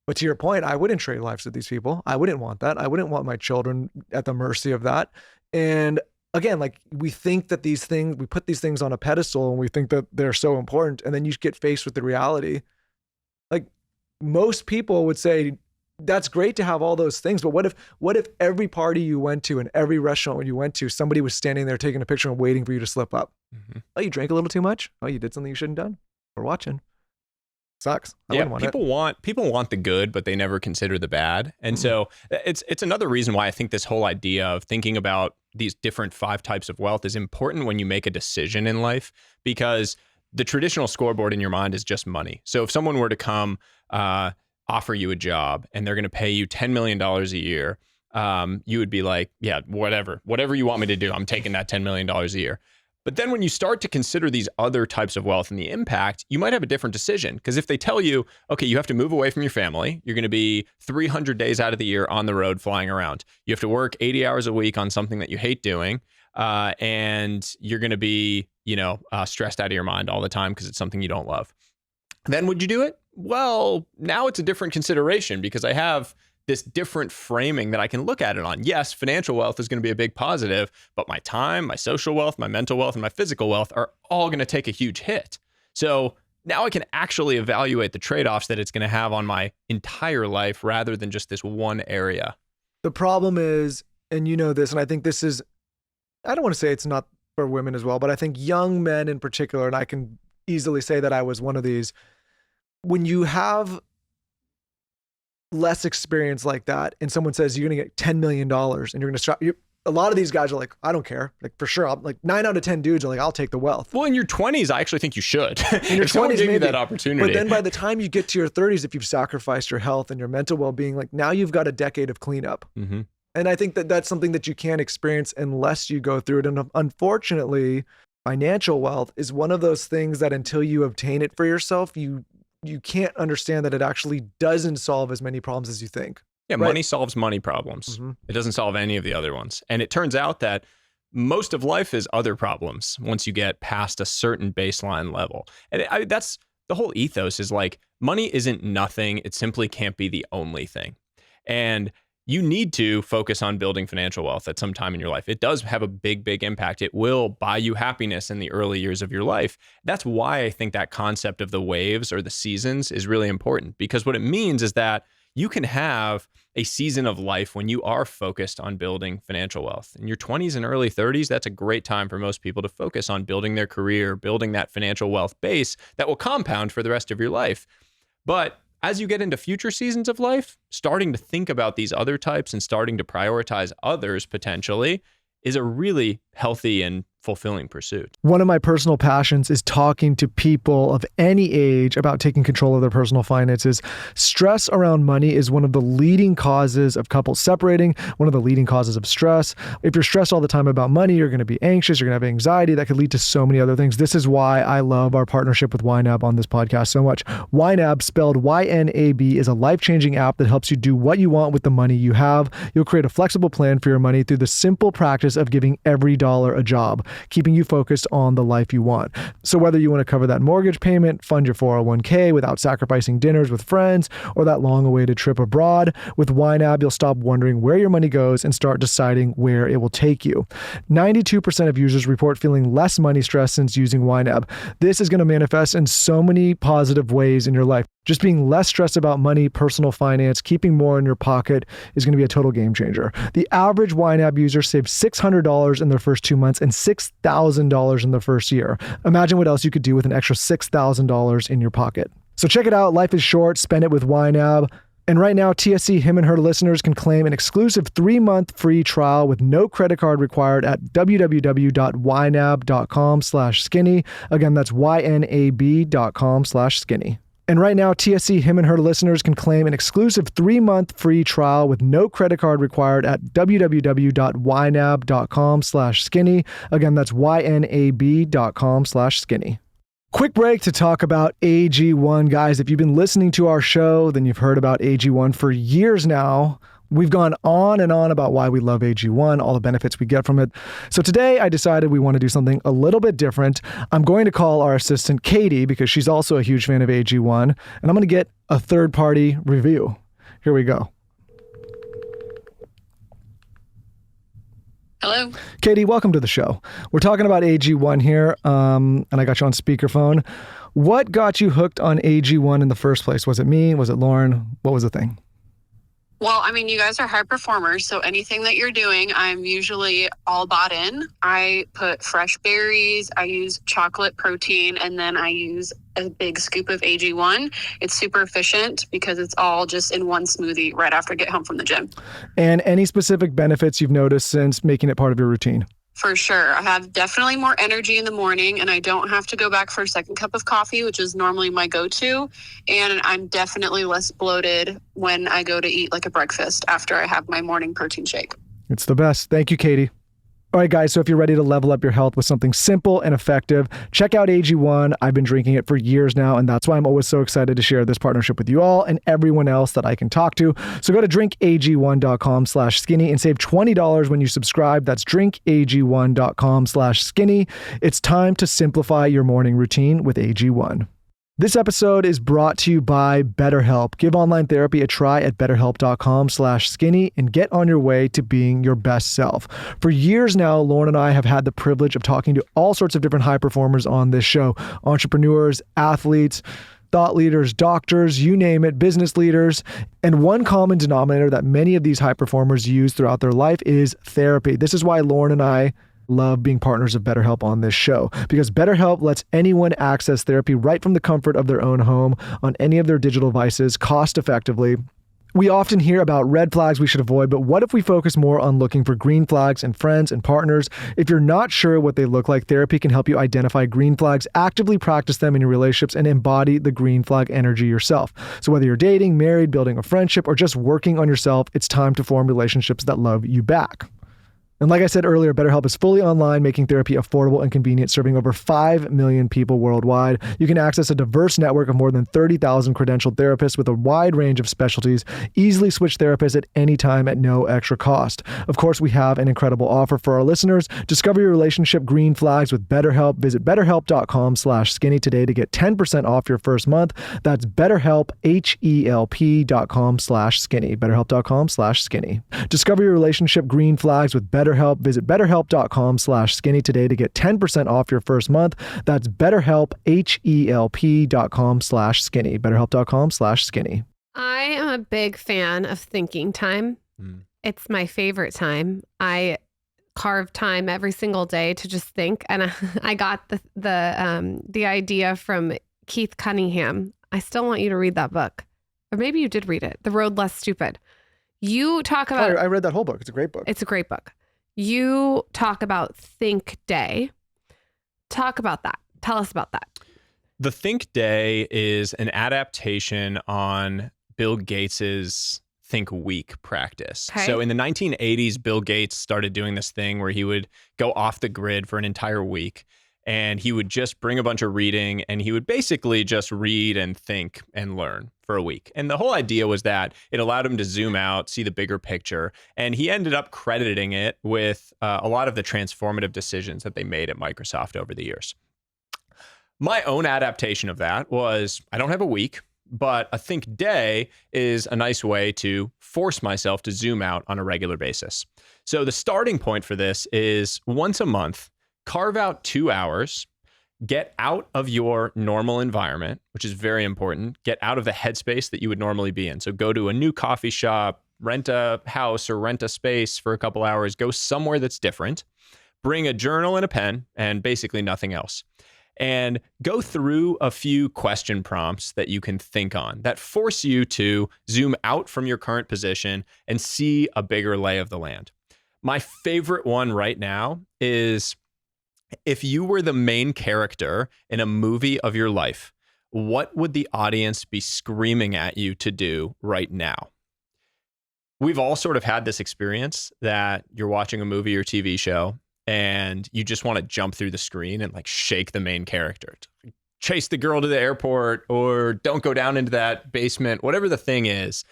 S2: But to your point, I wouldn't trade lives with these people. I wouldn't want that. I wouldn't want my children at the mercy of that. And again, like we think that we put these things on a pedestal and we think that they're so important. And then you get faced with the reality. Like most people would say, that's great to have all those things. But what if every party you went to and every restaurant you went to, somebody was standing there taking a picture and waiting for you to slip up? Mm-hmm. Oh, you drank a little too much? Oh, you did something you shouldn't have done? We're watching. Sucks. People want the good, but they never consider the bad. And so it's another reason why I think this whole idea of thinking about these different 5 types of wealth is important when you make a decision in life, because the traditional scoreboard in your mind is just money. So if someone were to come offer you a job and they're going to pay you $10 million a year, you would be like, yeah, whatever you want me to do, I'm taking that $10 million a year. But then when you start to consider these other types of wealth and the impact, you might have a different decision. Because if they tell you, okay, you have to move away from your family, you're going to be 300 days out of the year on the road flying around. You have to work 80 hours a week on something that you hate doing. And you're going to be, stressed out of your mind all the time because it's something you don't love. Then would you do it? Well, now it's a different consideration because I have this different framing that I can look at it on. Yes, financial wealth is going to be a big positive, but my time, my social wealth, my mental wealth, and my physical wealth are all going to take a huge hit. So now I can actually evaluate the trade-offs that it's going to have on my entire life rather than just this one area. The problem is, and you know this, and I think this is, I don't want to say it's not for women as well, but I think young men in particular, and I can easily say that I was one of these, when you have less experience like that and someone says you're going to get $10 million and you're going to start, a lot of these guys are like, I don't care. Like for sure. I'm like 9 out of 10 dudes are like, I'll take the wealth.
S1: Well, in your 20s, I actually think you should.
S2: In your 20s,
S1: give
S2: maybe
S1: you that opportunity.
S2: But then by the time you get to your 30s, if you've sacrificed your health and your mental well-being, like now you've got a decade of cleanup. Mm-hmm. And I think that that's something that you can't experience unless you go through it. And unfortunately, financial wealth is one of those things that until you obtain it for yourself, you can't understand that it actually doesn't solve as many problems as you think.
S1: Yeah, right? Money solves money problems. Mm-hmm. It doesn't solve any of the other ones. And it turns out that most of life is other problems once you get past a certain baseline level. And that's the whole ethos is like, money isn't nothing. It simply can't be the only thing. And you need to focus on building financial wealth at some time in your life. It does have a big, big impact. It will buy you happiness in the early years of your life. That's why I think that concept of the waves or the seasons is really important, because what it means is that you can have a season of life when you are focused on building financial wealth. In your 20s and early 30s, that's a great time for most people to focus on building their career, building that financial wealth base that will compound for the rest of your life. But as you get into future seasons of life, starting to think about these other types and starting to prioritize others potentially is a really healthy and fulfilling pursuit.
S2: One of my personal passions is talking to people of any age about taking control of their personal finances. Stress around money is one of the leading causes of couples separating, one of the leading causes of stress. If you're stressed all the time about money, you're going to be anxious, you're going to have anxiety. That could lead to so many other things. This is why I love our partnership with YNAB on this podcast so much. YNAB, spelled YNAB, is a life-changing app that helps you do what you want with the money you have. You'll create a flexible plan for your money through the simple practice of giving every dollar a job, keeping you focused on the life you want. So whether you want to cover that mortgage payment, fund your 401k without sacrificing dinners with friends, or that long-awaited trip abroad, with YNAB, you'll stop wondering where your money goes and start deciding where it will take you. 92% of users report feeling less money stress since using YNAB. This is going to manifest in so many positive ways in your life. Just being less stressed about money, personal finance, keeping more in your pocket is going to be a total game changer. The average YNAB user saved $600 in their first 2 months and $6,000 in the first year. Imagine what else you could do with an extra $6,000 in your pocket. So check it out. Life is short. Spend it with YNAB. And right now, TSC Him and Her listeners can claim an exclusive 3-month free trial with no credit card required at www.ynab.com/skinny. Again, that's ynab.com/skinny. And right now, TSC Him and Her listeners can claim an exclusive 3-month free trial with no credit card required at www.ynab.com/skinny. Again, that's ynab.com/skinny. Quick break to talk about AG1. Guys, if you've been listening to our show, then you've heard about AG1 for years now. We've gone on and on about why we love AG1, all the benefits we get from it. So today I decided we want to do something a little bit different. I'm going to call our assistant Katie because she's also a huge fan of AG1, and I'm going to get a third-party review. Here we go.
S4: Hello.
S2: Katie, welcome to the show. We're talking about AG1 here, and I got you on speakerphone. What got you hooked on AG1 in the first place? Was it me? Was it Lauren? What was the thing?
S4: Well, I mean, you guys are high performers, so anything that you're doing, I'm usually all bought in. I put fresh berries, I use chocolate protein, and then I use a big scoop of AG1. It's super efficient because it's all just in one smoothie right after I get home from the gym.
S2: And any specific benefits you've noticed since making it part of your routine?
S4: For sure. I have definitely more energy in the morning, and I don't have to go back for a second cup of coffee, which is normally my go-to. And I'm definitely less bloated when I go to eat like a breakfast after I have my morning protein shake.
S2: It's the best. Thank you, Katie. All right, guys, so if you're ready to level up your health with something simple and effective, check out AG1. I've been drinking it for years now, and that's why I'm always so excited to share this partnership with you all and everyone else that I can talk to. So go to drinkag1.com/skinny and save $20 when you subscribe. That's drinkag1.com/skinny. It's time to simplify your morning routine with AG1. This episode is brought to you by BetterHelp. Give online therapy a try at betterhelp.com/skinny and get on your way to being your best self. For years now, Lauren and I have had the privilege of talking to all sorts of different high performers on this show. Entrepreneurs, athletes, thought leaders, doctors, you name it, business leaders. And one common denominator that many of these high performers use throughout their life is therapy. This is why Lauren and I love being partners of BetterHelp on this show, because BetterHelp lets anyone access therapy right from the comfort of their own home on any of their digital devices cost effectively. We often hear about red flags we should avoid, but what if we focus more on looking for green flags in friends and partners? If you're not sure what they look like, therapy can help you identify green flags, actively practice them in your relationships, and embody the green flag energy yourself. So whether you're dating, married, building a friendship, or just working on yourself, it's time to form relationships that love you back. And like I said earlier, BetterHelp is fully online, making therapy affordable and convenient, serving over 5 million people worldwide. You can access a diverse network of more than 30,000 credentialed therapists with a wide range of specialties. Easily switch therapists at any time at no extra cost. Of course, we have an incredible offer for our listeners. Discover your relationship green flags with BetterHelp. Visit betterhelp.com/skinny today to get 10% off your first month. That's BetterHelp, HELP.com/skinny. BetterHelp.com/skinny. Discover your relationship green flags with BetterHelp. Visit betterhelp.com/skinny today to get 10% off your first month. That's BetterHelp, HELP.com/skinny. BetterHelp.com/skinny.
S3: I am am a big fan of thinking time. It's my favorite time. I carve time every single day to just think. And I got the idea from Keith Cunningham. I still want you to read that book. Or maybe you did read it, The Road Less Stupid. You talk about...
S2: I read that whole book. It's a great book.
S3: It's a great book. You talk about Think Day. Talk about that. Tell us about that.
S1: The Think Day is an adaptation on Bill Gates's Think Week practice.
S3: Okay.
S1: So in the 1980s, Bill Gates started doing this thing where he would go off the grid for an entire week, and he would just bring a bunch of reading, and he would basically just read and think and learn for a week. And the whole idea was that it allowed him to zoom out, see the bigger picture. And he ended up crediting it with a lot of the transformative decisions that they made at Microsoft over the years. My own adaptation of that was, I don't have a week, but a Think Day is a nice way to force myself to zoom out on a regular basis. So the starting point for this is once a month, carve out 2 hours, get out of your normal environment, which is very important. Get out of the headspace that you would normally be in. So go to a new coffee shop, rent a house or rent a space for a couple hours, go somewhere that's different, bring a journal and a pen and basically nothing else. And go through a few question prompts that you can think on that force you to zoom out from your current position and see a bigger lay of the land. My favorite one right now is, if you were the main character in a movie of your life, what would the audience be screaming at you to do right now? We've all sort of had this experience that you're watching a movie or TV show and you just want to jump through the screen and like shake the main character. Chase the girl to the airport, or don't go down into that basement, whatever the thing is.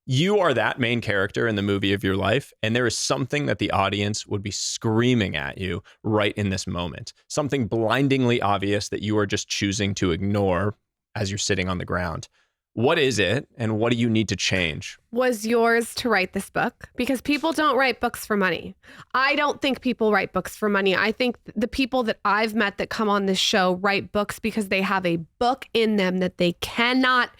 S1: You are that main character in the movie of your life, and there is something that the audience would be screaming at you right in this moment. Something blindingly obvious that you are just choosing to ignore as you're sitting on the ground. What is it, and what do you need to change?
S3: Was yours to write this book? Because people don't write books for money. I don't think people write books for money. I think the people that I've met that come on this show write books because they have a book in them that they cannot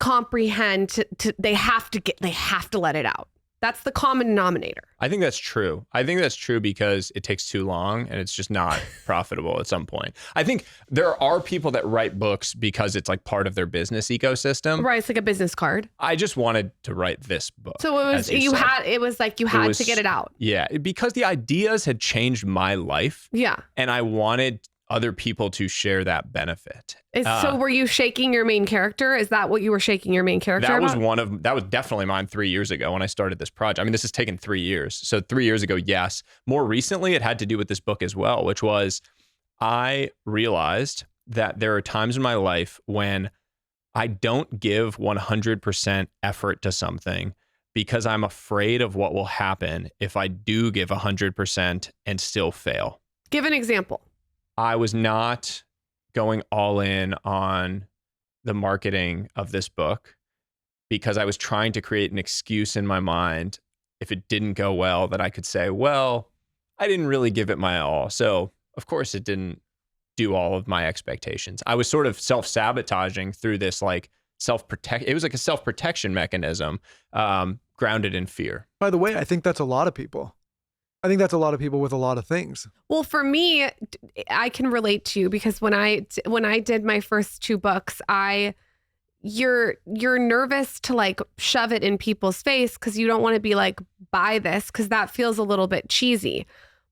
S3: comprehend. They have to let it out. That's the common denominator.
S1: I think that's true. I think that's true because it takes too long and it's just not profitable at some point. I think there are people that write books because it's like part of their business ecosystem.
S3: Right. It's like a business card.
S1: I just wanted to write this book.
S3: So it was, you had to get it out.
S1: Yeah. Because the ideas had changed my life.
S3: Yeah.
S1: And I wanted other people to share that benefit.
S3: So were you shaking your main character? Is that what you were shaking your main character about?
S1: That was definitely mine 3 years ago when I started this project. I mean, this has taken 3 years. So 3 years ago, yes. More recently, it had to do with this book as well, which was I realized that there are times in my life when I don't give 100% effort to something because I'm afraid of what will happen if I do give 100% and still fail.
S3: Give an example.
S1: I was not going all in on the marketing of this book because I was trying to create an excuse in my mind if it didn't go well that I could say, well, I didn't really give it my all. So of course it didn't do all of my expectations. I was sort of self-sabotaging through this like it was like a self-protection mechanism grounded in fear.
S2: By the way, I think that's a lot of people. I think that's a lot of people with a lot of things.
S3: Well, for me, I can relate to you because when I did my first 2 books, you're nervous to like shove it in people's face because you don't want to be like, buy this, because that feels a little bit cheesy.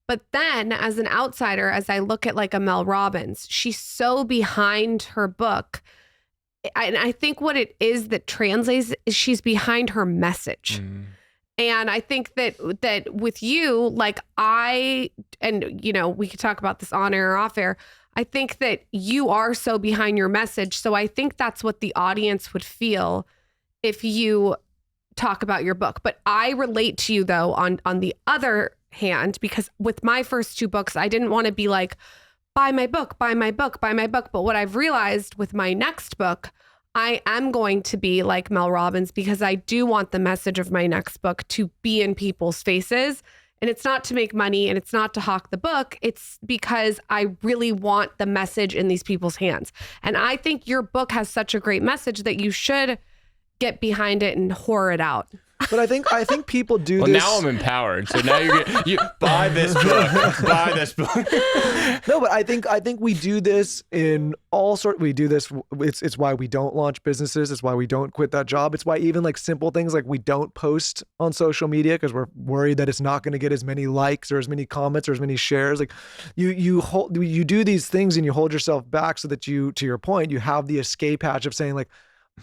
S3: But then as an outsider, as I look at like a Mel Robbins, she's so behind her book. And I think what it is that translates is she's behind her message. And I think that with you, like we could talk about this on air or off air. I think that you are so behind your message. So I think that's what the audience would feel if you talk about your book. But I relate to you though on the other hand, because with my first 2 books, I didn't want to be like, buy my book, buy my book, buy my book. But what I've realized with my next book, I am going to be like Mel Robbins because I do want the message of my next book to be in people's faces. And it's not to make money and it's not to hawk the book. It's because I really want the message in these people's hands. And I think your book has such a great message that you should get behind it and whore it out.
S2: But I think people do
S1: Well,
S2: this.
S1: now I'm empowered. So now you buy this book. Buy this book.
S2: No, but I think we do this in all sorts. We do this. It's why we don't launch businesses. It's why we don't quit that job. It's why even like simple things like we don't post on social media because we're worried that it's not going to get as many likes or as many comments or as many shares. Like you do these things and you hold yourself back so that you, to your point, you have the escape hatch of saying like,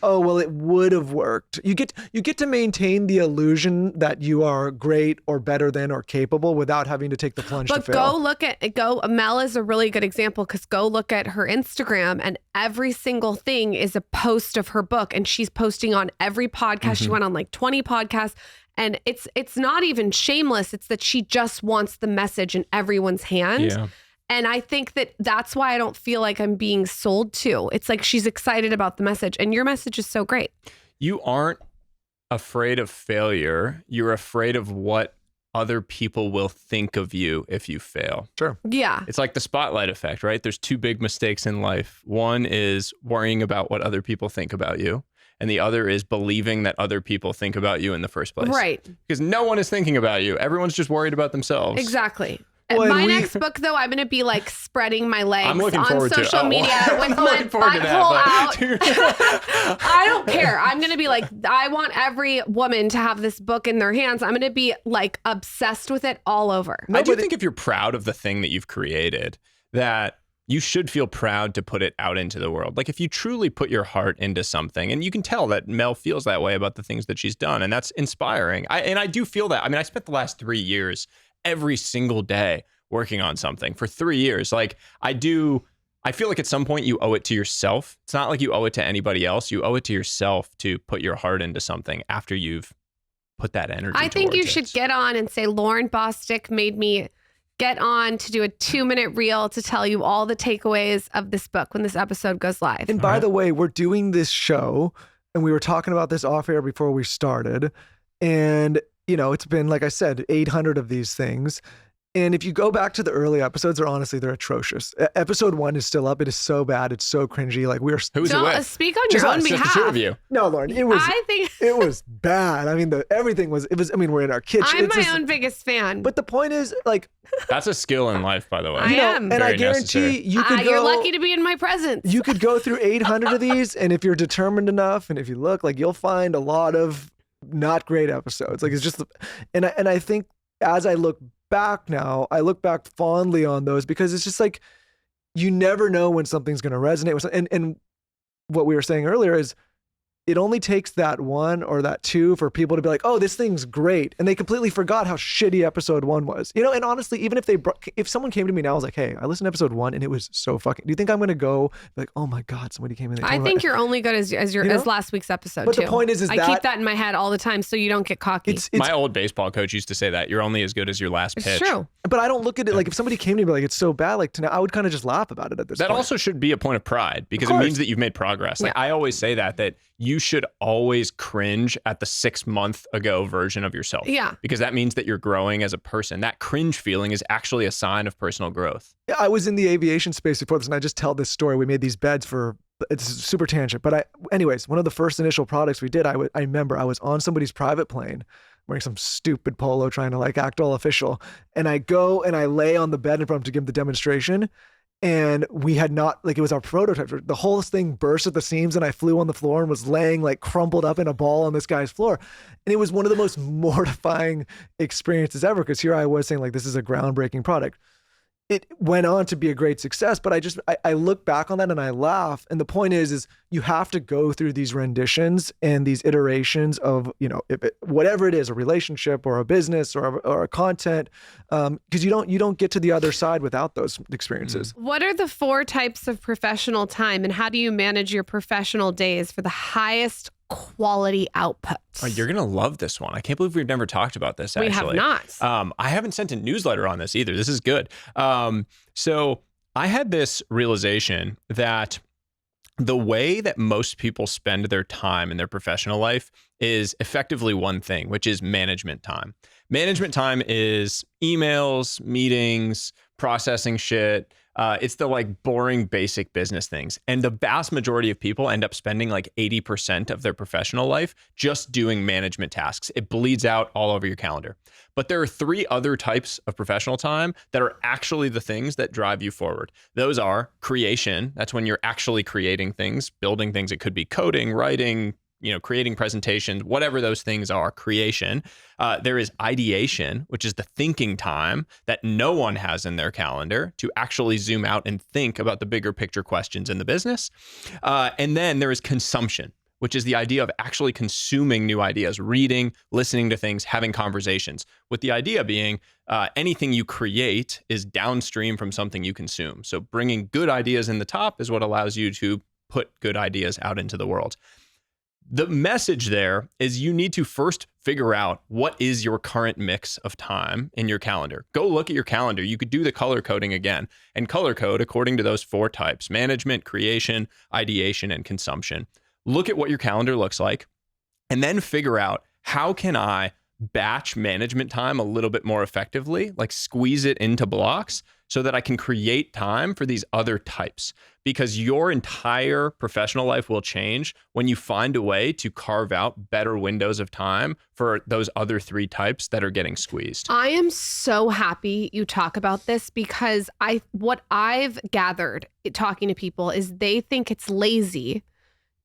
S2: oh, well, it would have worked. You get to maintain the illusion that you are great or better than or capable without having to take the plunge to fail.
S3: Mel is a really good example because go look at her Instagram and every single thing is a post of her book and she's posting on every podcast. She went on like 20 podcasts and it's not even shameless. It's that she just wants the message in everyone's hand.
S1: Yeah.
S3: And I think that that's why I don't feel like I'm being sold to. It's like she's excited about the message and your message is so great.
S1: You aren't afraid of failure. You're afraid of what other people will think of you if you fail.
S2: Sure.
S3: Yeah.
S1: It's like the spotlight effect, right? There's two big mistakes in life. One is worrying about what other people think about you. And the other is believing that other people think about you in the first place.
S3: Right.
S1: Because no one is thinking about you. Everyone's just worried about themselves.
S3: Exactly.
S2: Well,
S3: my next book, though, I'm going to be like spreading my legs
S1: I'm looking
S3: on
S1: forward to it.
S3: social media with
S1: I'm
S3: my
S1: looking forward to
S3: butthole out.
S1: that.
S3: I don't care. I'm going to be like, I want every woman to have this book in their hands. I'm going to be like obsessed with it all over.
S1: I do think if you're proud of the thing that you've created, that you should feel proud to put it out into the world. Like if you truly put your heart into something, and you can tell that Mel feels that way about the things that she's done, and that's inspiring. I do feel that. I mean, I spent the last 3 years every single day working on something for 3 years. Like I feel like at some point you owe it to yourself. It's not like you owe it to anybody else. You owe it to yourself to put your heart into something after you've put that energy.
S3: I think you
S1: towards
S3: should
S1: it.
S3: get on and say, Lauren Bostick made me get on to do a 2-minute reel to tell you all the takeaways of this book when this episode goes live.
S2: And by the way, we're doing this show, and we were talking about this off air before we started. And, it's been, like I said, 800 of these things. And if you go back to the early episodes, they're atrocious. Episode 1 is still up. It is so bad. It's so cringy. Like
S1: Who's it
S3: Don't
S1: with?
S3: speak on
S2: Just
S3: your own
S2: us,
S1: Just
S3: behalf.
S1: the two of you.
S2: No, Lauren, it was bad. I mean, everything was, we're in our kitchen.
S3: I'm
S2: It's
S3: my
S2: just-
S3: own biggest fan.
S2: But the point is, like,
S1: That's a skill in life, by the way.
S3: I am.
S2: and I
S1: Very
S2: guarantee
S1: necessary.
S2: you could go.
S3: You're lucky to be in my presence.
S2: You could go through 800 of these, and if you're determined enough, and if you look, like, you'll find a lot of not great episodes. Like, it's just, and I think as I look back now, I look back fondly on those because it's just like, you never know when something's going to resonate with, and what we were saying earlier is, it only takes that one or that two for people to be like, oh, this thing's great. And they completely forgot how shitty episode 1 was. And honestly, even if someone came to me now and was like, hey, I listened to episode 1 and it was so fucking, do you think I'm going to go like, oh my God, somebody came in?
S3: I think you're only good as last week's episode,
S2: But
S3: too.
S2: the point is
S3: I keep that in my head all the time so you don't get cocky.
S2: it's
S1: My old baseball coach used to say that you're only as good as your last pitch.
S3: It's true.
S2: but I don't look at it like if somebody came to me like, it's so bad, like I would kind of just laugh about it at this
S1: That
S2: point.
S1: also should be a point of pride because it
S2: course.
S1: means that you've made progress. Like I always say that you should always cringe at the 6-month ago version of yourself.
S3: Yeah.
S1: Because that means that you're growing as a person. That cringe feeling is actually a sign of personal growth.
S2: Yeah, I was in the aviation space before this, and I just tell this story. We made these beds it's a super tangent, but anyways, one of the first initial products we did, I remember I was on somebody's private plane wearing some stupid polo trying to like act all official. And I go and I lay on the bed in front of him to give the demonstration. And we had not, like, it was our prototype. The whole thing burst at the seams and I flew on the floor and was laying like crumpled up in a ball on this guy's floor. And it was one of the most mortifying experiences ever because here I was saying like, this is a groundbreaking product. It went on to be a great success, but I look back on that and I laugh. And the point is you have to go through these renditions and these iterations of, whatever it is, a relationship or a business or a content, because you don't get to the other side without those experiences.
S3: What are the 4 types of professional time and how do you manage your professional days for the highest quality outputs?
S1: Oh, you're going to love this one. I can't believe we've never talked about this, actually.
S3: We have not.
S1: I haven't sent a newsletter on this either. This is good. So I had this realization that the way that most people spend their time in their professional life is effectively one thing, which is management time. Management time is emails, meetings, processing shit, It's the like boring, basic business things. And the vast majority of people end up spending like 80% of their professional life just doing management tasks. It bleeds out all over your calendar. But there are 3 other types of professional time that are actually the things that drive you forward. Those are creation. That's when you're actually creating things, building things. It could be coding, writing, creating presentations, whatever those things are, creation. There is ideation, which is the thinking time that no one has in their calendar to actually zoom out and think about the bigger picture questions in the business. And then there is consumption, which is the idea of actually consuming new ideas, reading, listening to things, having conversations, with the idea being anything you create is downstream from something you consume. So bringing good ideas in the top is what allows you to put good ideas out into the world. The message there is you need to first figure out what is your current mix of time in your calendar. Go look at your calendar. You could do the color coding again and color code according to those 4 types: management, creation, ideation, and consumption. Look at what your calendar looks like and then figure out, how can I batch management time a little bit more effectively, like squeeze it into blocks so that I can create time for these other types, because your entire professional life will change when you find a way to carve out better windows of time for those other 3 types that are getting squeezed.
S3: I am so happy you talk about this, because what I've gathered talking to people is they think it's lazy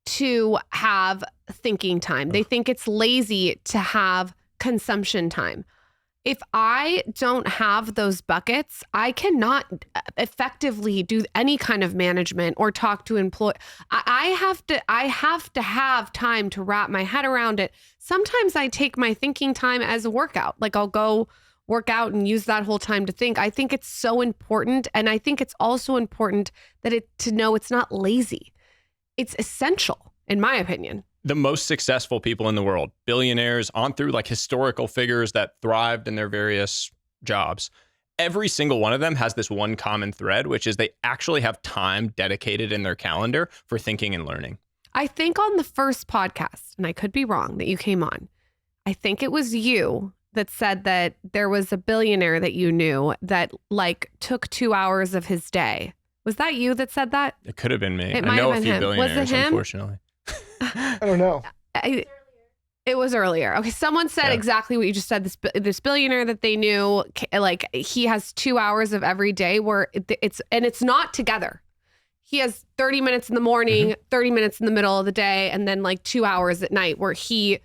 S3: to have thinking time. They think it's lazy to have consumption time. If I don't have those buckets, I cannot effectively do any kind of management or talk to employees. I have to have time to wrap my head around it. Sometimes I take my thinking time as a workout. Like, I'll go work out and use that whole time to think. I think it's so important. And I think it's also important to know it's not lazy. It's essential, in my opinion.
S1: The most successful people in the world, billionaires on through like historical figures that thrived in their various jobs, every single one of them has this one common thread, which is they actually have time dedicated in their calendar for thinking and learning.
S3: I think on the first podcast, and I could be wrong, that you came on, I think it was you that said that there was a billionaire that you knew that like took 2 hours of his day. Was that you that said that?
S1: It could have been me.
S3: It
S1: I
S3: might
S1: know
S3: have
S1: a
S3: been
S1: few
S3: him.
S1: billionaires,
S3: Was it him?
S1: unfortunately.
S2: I don't know.
S3: It was earlier. Okay, someone said exactly what you just said. This billionaire that they knew, like, he has 2 hours of every day where it's not together. He has 30 minutes in the morning, 30 minutes in the middle of the day, and then like 2 hours at night where I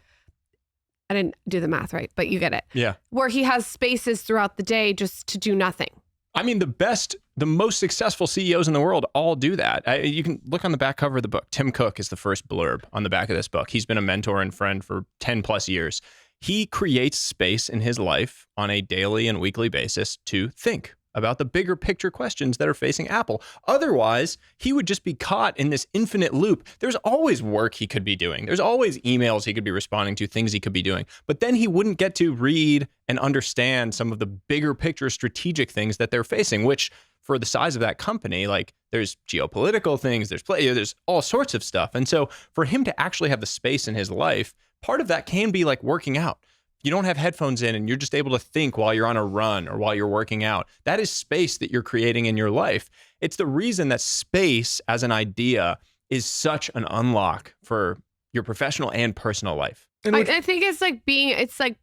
S3: didn't do the math right, but you get it.
S1: Yeah.
S3: Where he has spaces throughout the day just to do nothing.
S1: I mean, the most successful CEOs in the world all do that. You can look on the back cover of the book. Tim Cook is the first blurb on the back of this book. He's been a mentor and friend for 10 plus years. He creates space in his life on a daily and weekly basis to think about the bigger picture questions that are facing Apple. Otherwise, he would just be caught in this infinite loop. There's always work he could be doing. There's always emails he could be responding to, things he could be doing. But then he wouldn't get to read and understand some of the bigger picture strategic things that they're facing, which for the size of that company, like there's geopolitical things, there's all sorts of stuff. And so for him to actually have the space in his life, part of that can be like working out. You don't have headphones in and you're just able to think while you're on a run or while you're working out. That is space that you're creating in your life. It's the reason that space as an idea is such an unlock for your professional and personal life.
S3: I think it's like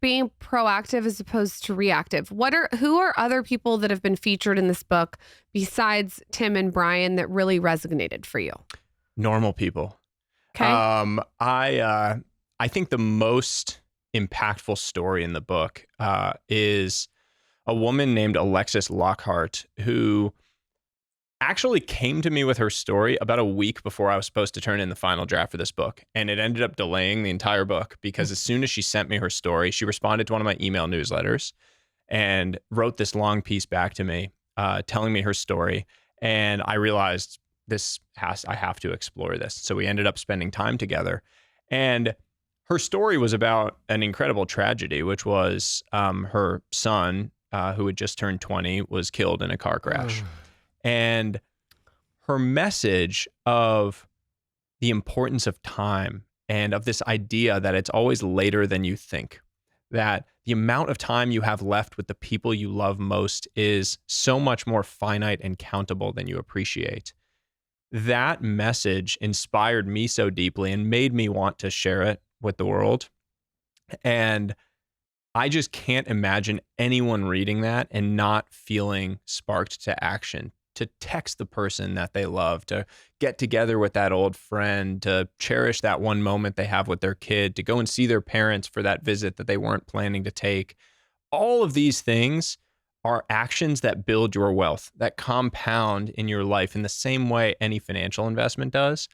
S3: being proactive as opposed to reactive. Who are other people that have been featured in this book besides Tim and Brian that really resonated for you?
S1: Normal people.
S3: Okay.
S1: I think the most impactful story in the book is a woman named Alexis Lockhart, who actually came to me with her story about a week before I was supposed to turn in the final draft for this book. And it ended up delaying the entire book because as soon as she sent me her story, she responded to one of my email newsletters and wrote this long piece back to me telling me her story. And I realized I have to explore this. So we ended up spending time together. And her story was about an incredible tragedy, which was her son, who had just turned 20, was killed in a car crash. And her message of the importance of time and of this idea that it's always later than you think, that the amount of time you have left with the people you love most is so much more finite and countable than you appreciate. That message inspired me so deeply and made me want to share it with the world. And I just can't imagine anyone reading that and not feeling sparked to action, to text the person that they love, to get together with that old friend, to cherish that one moment they have with their kid, to go and see their parents for that visit that they weren't planning to take. All of these things are actions that build your wealth, that compound in your life in the same way any financial investment does.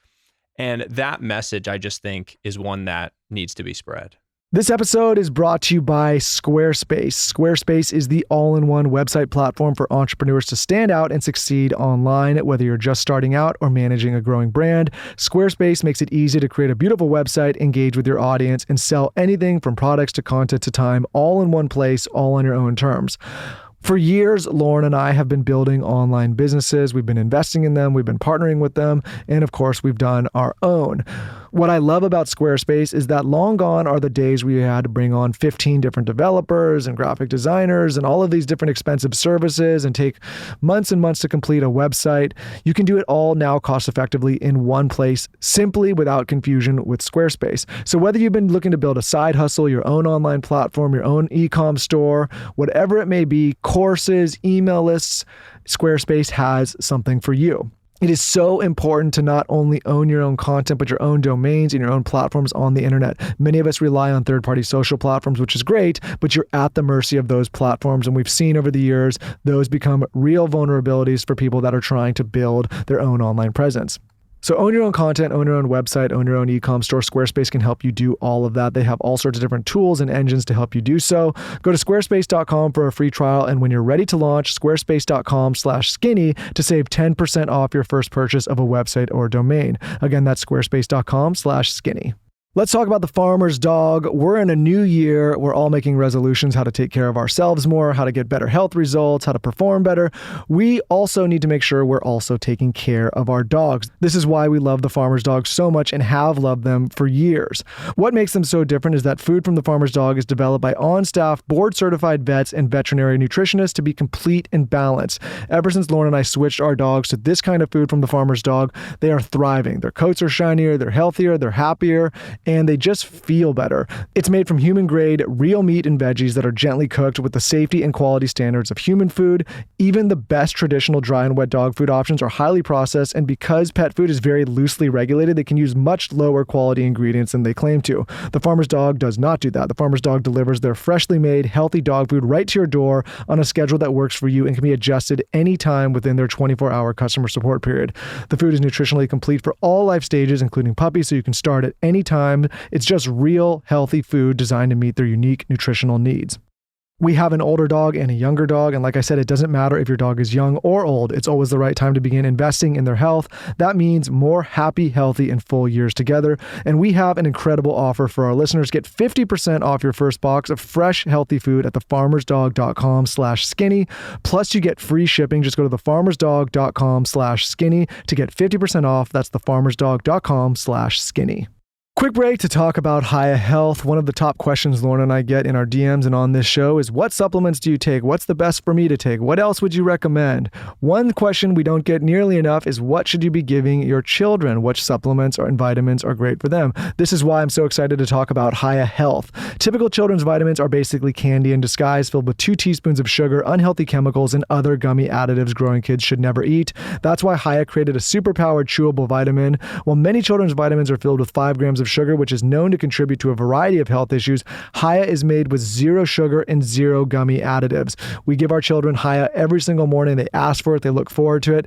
S1: And that message, I just think, is one that needs to be spread.
S2: This episode is brought to you by Squarespace. Squarespace is the all-in-one website platform for entrepreneurs to stand out and succeed online. Whether you're just starting out or managing a growing brand, Squarespace makes it easy to create a beautiful website, engage with your audience, and sell anything from products to content to time, all in one place, all on your own terms. For years, Lauren and I have been building online businesses. We've been investing in them, we've been partnering with them, and of course, we've done our own. What I love about Squarespace is that long gone are the days where you had to bring on 15 different developers and graphic designers and all of these different expensive services and take months and months to complete a website. You can do it all now cost effectively in one place, simply without confusion with Squarespace. So whether you've been looking to build a side hustle, your own online platform, your own e-com store, whatever it may be, courses, email lists, Squarespace has something for you. It is so important to not only own your own content, but your own domains and your own platforms on the internet. Many of us rely on third-party social platforms, which is great, but you're at the mercy of those platforms. And we've seen over the years, those become real vulnerabilities for people that are trying to build their own online presence. So own your own content, own your own website, own your own e-com store. Squarespace can help you do all of that. They have all sorts of different tools and engines to help you do so. Go to squarespace.com for a free trial. And when you're ready to launch, squarespace.com/skinny to save 10% off your first purchase of a website or domain. Again, that's squarespace.com/skinny. Let's talk about the farmer's dog. We're in a new year. We're all making resolutions how to take care of ourselves more, how to get better health results, how to perform better. We also need to make sure we're also taking care of our dogs. This is why we love the farmer's dog so much and have loved them for years. What makes them so different is that food from the farmer's dog is developed by on-staff, board-certified vets and veterinary nutritionists to be complete and balanced. Ever since Lauren and I switched our dogs to this kind of food from the farmer's dog, they are thriving. Their coats are shinier, they're healthier, they're happier, and they just feel better. It's made from human-grade, real meat and veggies that are gently cooked with the safety and quality standards of human food. Even the best traditional dry and wet dog food options are highly processed, and because pet food is very loosely regulated, they can use much lower quality ingredients than they claim to. The farmer's dog does not do that. The farmer's dog delivers their freshly made, healthy dog food right to your door on a schedule that works for you and can be adjusted anytime within their 24-hour customer support period. The food is nutritionally complete for all life stages, including puppies, so you can start at any time. It's just real, healthy food designed to meet their unique nutritional needs. We have an older dog and a younger dog, and like I said, it doesn't matter if your dog is young or old. It's always the right time to begin investing in their health. That means more happy, healthy, and full years together. And we have an incredible offer for our listeners. Get 50% off your first box of fresh, healthy food at thefarmersdog.com/skinny. Plus, you get free shipping. Just go to thefarmersdog.com/skinny to get 50% off. That's thefarmersdog.com/skinny. Quick break to talk about Hiya Health. One of the top questions Lauren and I get in our DMs and on this show is, what supplements do you take? What's the best for me to take? What else would you recommend? One question we don't get nearly enough is, what should you be giving your children? Which supplements and vitamins are great for them? This is why I'm so excited to talk about Hiya Health. Typical children's vitamins are basically candy in disguise, filled with 2 teaspoons of sugar, unhealthy chemicals, and other gummy additives growing kids should never eat. That's why Hiya created a superpowered chewable vitamin. While many children's vitamins are filled with 5 grams of sugar, which is known to contribute to a variety of health issues, Hiya is made with 0 sugar and 0 gummy additives. We give our children Hiya every single morning. They ask for it, they look forward to it,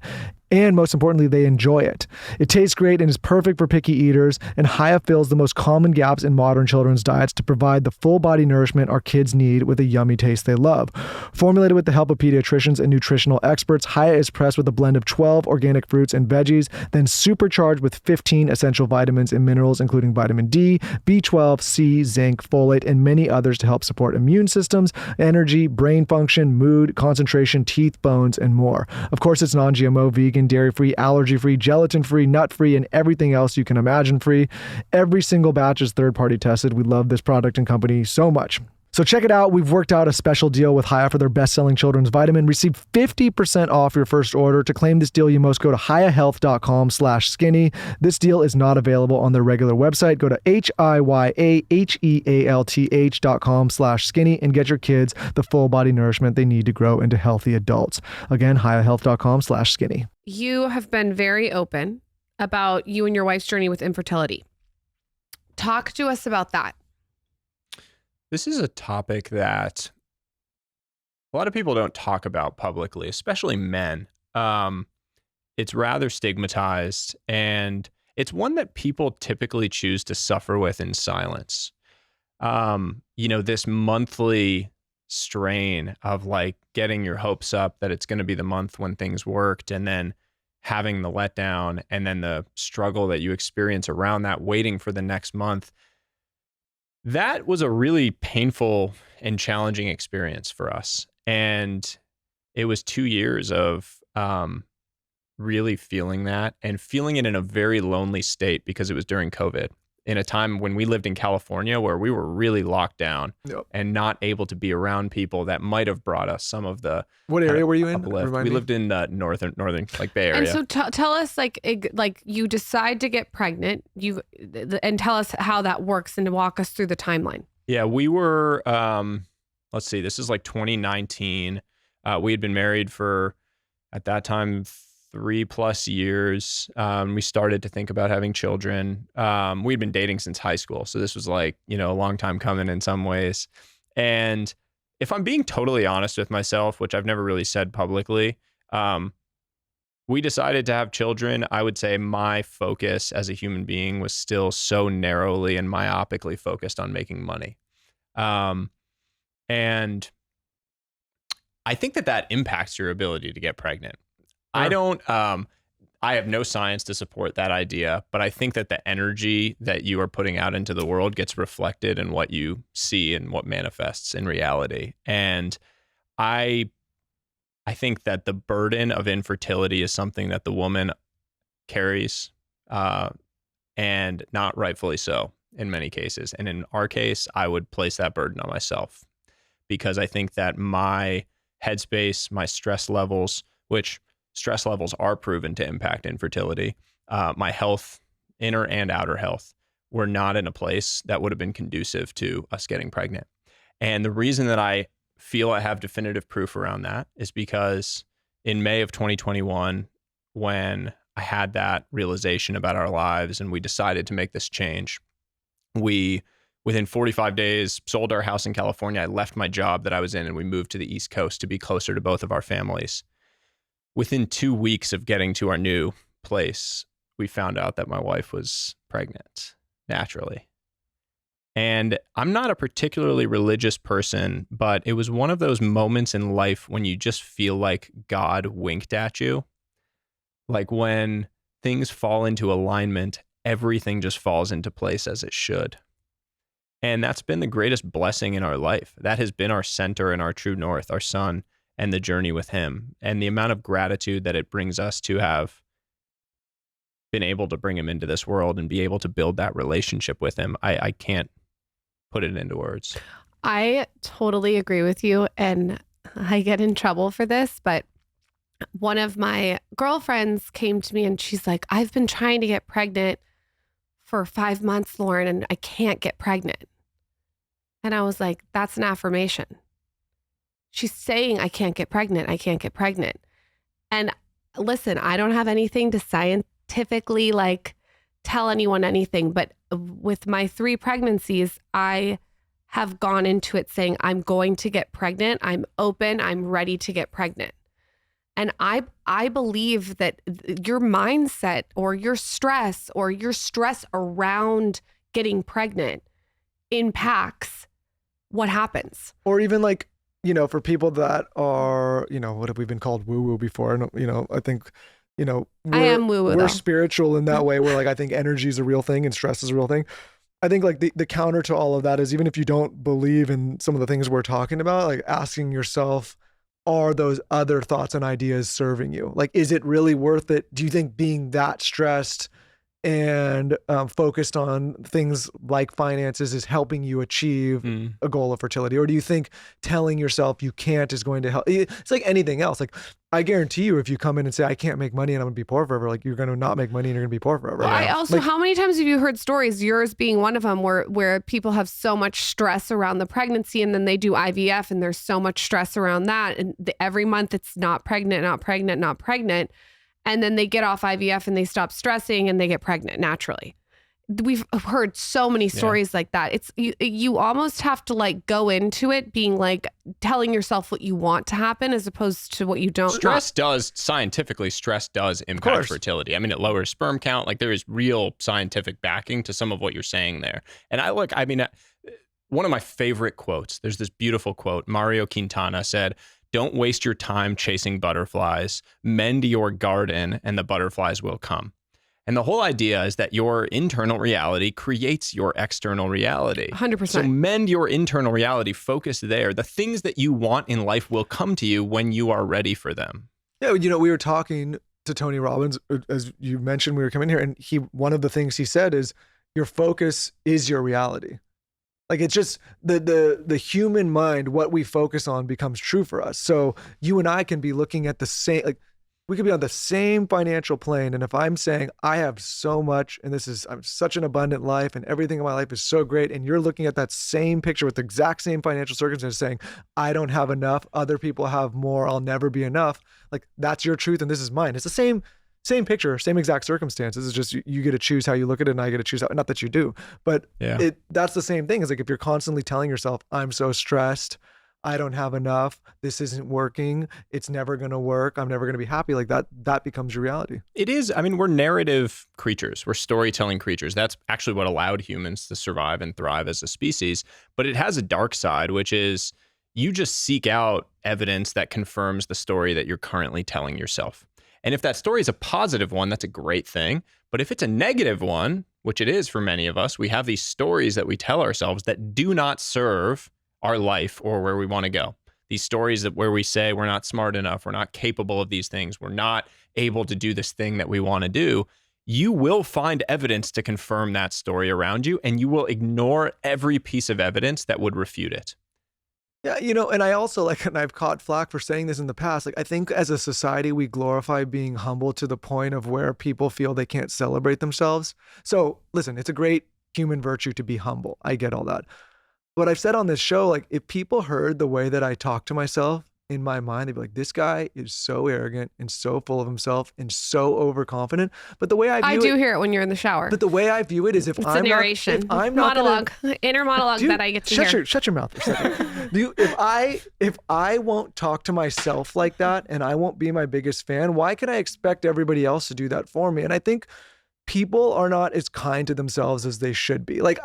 S2: and most importantly, they enjoy it. It tastes great and is perfect for picky eaters, and Hiya fills the most common gaps in modern children's diets to provide the full body nourishment our kids need with a yummy taste they love. Formulated with the help of pediatricians and nutritional experts, Hiya is pressed with a blend of 12 organic fruits and veggies, then supercharged with 15 essential vitamins and minerals, including vitamin D, B12, C, zinc, folate, and many others to help support immune systems, energy, brain function, mood, concentration, teeth, bones, and more. Of course, it's non-GMO, vegan, dairy-free, allergy-free, gelatin-free, nut-free, and everything else you can imagine free. Every single batch is third-party tested. We love this product and company so much. So check it out. We've worked out a special deal with Hiya for their best-selling children's vitamin. Receive 50% off your first order. To claim this deal, you must go to hiyahealth.com/skinny. This deal is not available on their regular website. Go to hiyahealth.com/skinny and get your kids the full body nourishment they need to grow into healthy adults. Again, hiyahealth.com/skinny.
S3: You have been very open about you and your wife's journey with infertility. Talk to us about that.
S1: This is a topic that a lot of people don't talk about publicly, especially men. It's rather stigmatized, and it's one that people typically choose to suffer with in silence. This monthly strain of like getting your hopes up that it's going to be the month when things worked, and then having the letdown, and then the struggle that you experience around that, waiting for the next month. That was a really painful and challenging experience for us. And it was 2 years of really feeling that, and feeling it in a very lonely state, because it was during COVID, in a time when we lived in California where we were really locked down.
S2: Yep.
S1: And not able to be around people that might have brought us some of the
S2: What area were you in?
S1: uplift.
S2: Remind
S1: We
S2: me.
S1: lived in northern like Bay Area.
S3: And so tell us, like you decide to get pregnant, and tell us how that works, and to walk us through the timeline.
S1: Yeah, we were, let's see, this is like 2019. We had been married for, at that time, 3+ years. We started to think about having children. We'd been dating since high school. So this was like, a long time coming in some ways. And if I'm being totally honest with myself, which I've never really said publicly, we decided to have children. I would say my focus as a human being was still so narrowly and myopically focused on making money. And I think that impacts your ability to get pregnant. I have no science to support that idea, but I think that the energy that you are putting out into the world gets reflected in what you see and what manifests in reality. And I think that the burden of infertility is something that the woman carries, and not rightfully so in many cases. And in our case, I would place that burden on myself, because I think that my headspace, my stress levels, which stress levels are proven to impact infertility, my health, inner and outer health, were not in a place that would have been conducive to us getting pregnant. And the reason that I feel I have definitive proof around that is because in May of 2021, when I had that realization about our lives and we decided to make this change, we, within 45 days, sold our house in California. I left my job that I was in, and we moved to the East Coast to be closer to both of our families. Within 2 weeks of getting to our new place, we found out that my wife was pregnant naturally. And I'm not a particularly religious person, but it was one of those moments in life when you just feel like God winked at you. Like when things fall into alignment, everything just falls into place as it should. And that's been the greatest blessing in our life. That has been our center and our true north, our son, and the journey with him, and the amount of gratitude that it brings us to have been able to bring him into this world and be able to build that relationship with him. I can't put it into words.
S3: I totally agree with you, and I get in trouble for this, but one of my girlfriends came to me and she's like, I've been trying to get pregnant for 5 months, Lauren, and I can't get pregnant. And I was like, that's an affirmation. She's saying, I can't get pregnant. I can't get pregnant. And listen, I don't have anything to scientifically tell anyone anything, but with my 3 pregnancies, I have gone into it saying, I'm going to get pregnant. I'm open. I'm ready to get pregnant. And I believe that your mindset or your stress around getting pregnant impacts what happens.
S2: Or even for people that are, what have we been called woo-woo before? And, I think,
S3: I am woo-woo,
S2: we're
S3: though.
S2: spiritual in that way where I think energy is a real thing and stress is a real thing. I think the counter to all of that is, even if you don't believe in some of the things we're talking about, asking yourself, are those other thoughts and ideas serving you? Is it really worth it? Do you think being that stressed and focused on things like finances is helping you achieve a goal of fertility? Or do you think telling yourself you can't is going to help? It's like anything else. Like, I guarantee you, if you come in and say, I can't make money and I'm gonna be poor forever, like, you're gonna not make money and you're gonna be poor forever.
S3: Well, I also,
S2: like,
S3: how many times have you heard stories, yours being one of them, where people have so much stress around the pregnancy, and then they do IVF and there's so much stress around that, and every month it's not pregnant, not pregnant, not pregnant. And then they get off IVF and they stop stressing and they get pregnant naturally. We've heard so many stories like that. It's you almost have to like go into it being like telling yourself what you want to happen as opposed to what you don't.
S1: Stress does impact fertility. I mean, it lowers sperm count. Like, there is real scientific backing to some of what you're saying there. And one of my favorite quotes, there's this beautiful quote. Mario Quintana said, "Don't waste your time chasing butterflies. Mend your garden and the butterflies will come." And the whole idea is that your internal reality creates your external reality.
S3: 100%.
S1: So mend your internal reality, focus there. The things that you want in life will come to you when you are ready for them.
S2: Yeah, we were talking to Tony Robbins, as you mentioned, we were coming here, and one of the things he said is, your focus is your reality. Like, it's just the human mind, what we focus on becomes true for us. So you and I can be looking at the same, like, we could be on the same financial plane. And if I'm saying I have so much and I'm such an abundant life and everything in my life is so great, and you're looking at that same picture with the exact same financial circumstances saying, I don't have enough, other people have more, I'll never be enough. Like, that's your truth and this is mine. It's the same picture, same exact circumstances. It's just you get to choose how you look at it, and I get to choose how, not that you do, but that's the same thing. It's like, if you're constantly telling yourself, I'm so stressed, I don't have enough, this isn't working, it's never going to work, I'm never going to be happy, like that becomes your reality.
S1: It is. I mean, we're narrative creatures. We're storytelling creatures. That's actually what allowed humans to survive and thrive as a species. But it has a dark side, which is you just seek out evidence that confirms the story that you're currently telling yourself. And if that story is a positive one, that's a great thing. But if it's a negative one, which it is for many of us, we have these stories that we tell ourselves that do not serve our life or where we want to go. These stories where we say we're not smart enough, we're not capable of these things, we're not able to do this thing that we want to do. You will find evidence to confirm that story around you, and you will ignore every piece of evidence that would refute it.
S2: Yeah, and I also and I've caught flack for saying this in the past, like, I think as a society, we glorify being humble to the point of where people feel they can't celebrate themselves. So listen, it's a great human virtue to be humble. I get all that. But I've said on this show, like, if people heard the way that I talk to myself in my mind, they'd be like, this guy is so arrogant and so full of himself and so overconfident. But the way I
S3: do hear it when you're in the shower.
S2: But the way I view it is, if
S3: it's
S2: I'm
S3: a narration,
S2: not, if I'm
S3: monologue,
S2: not
S3: inner monologue that I get to hear.
S2: Shut your mouth for a second. If I won't talk to myself like that, and I won't be my biggest fan, why can I expect everybody else to do that for me? And I think people are not as kind to themselves as they should be. Like,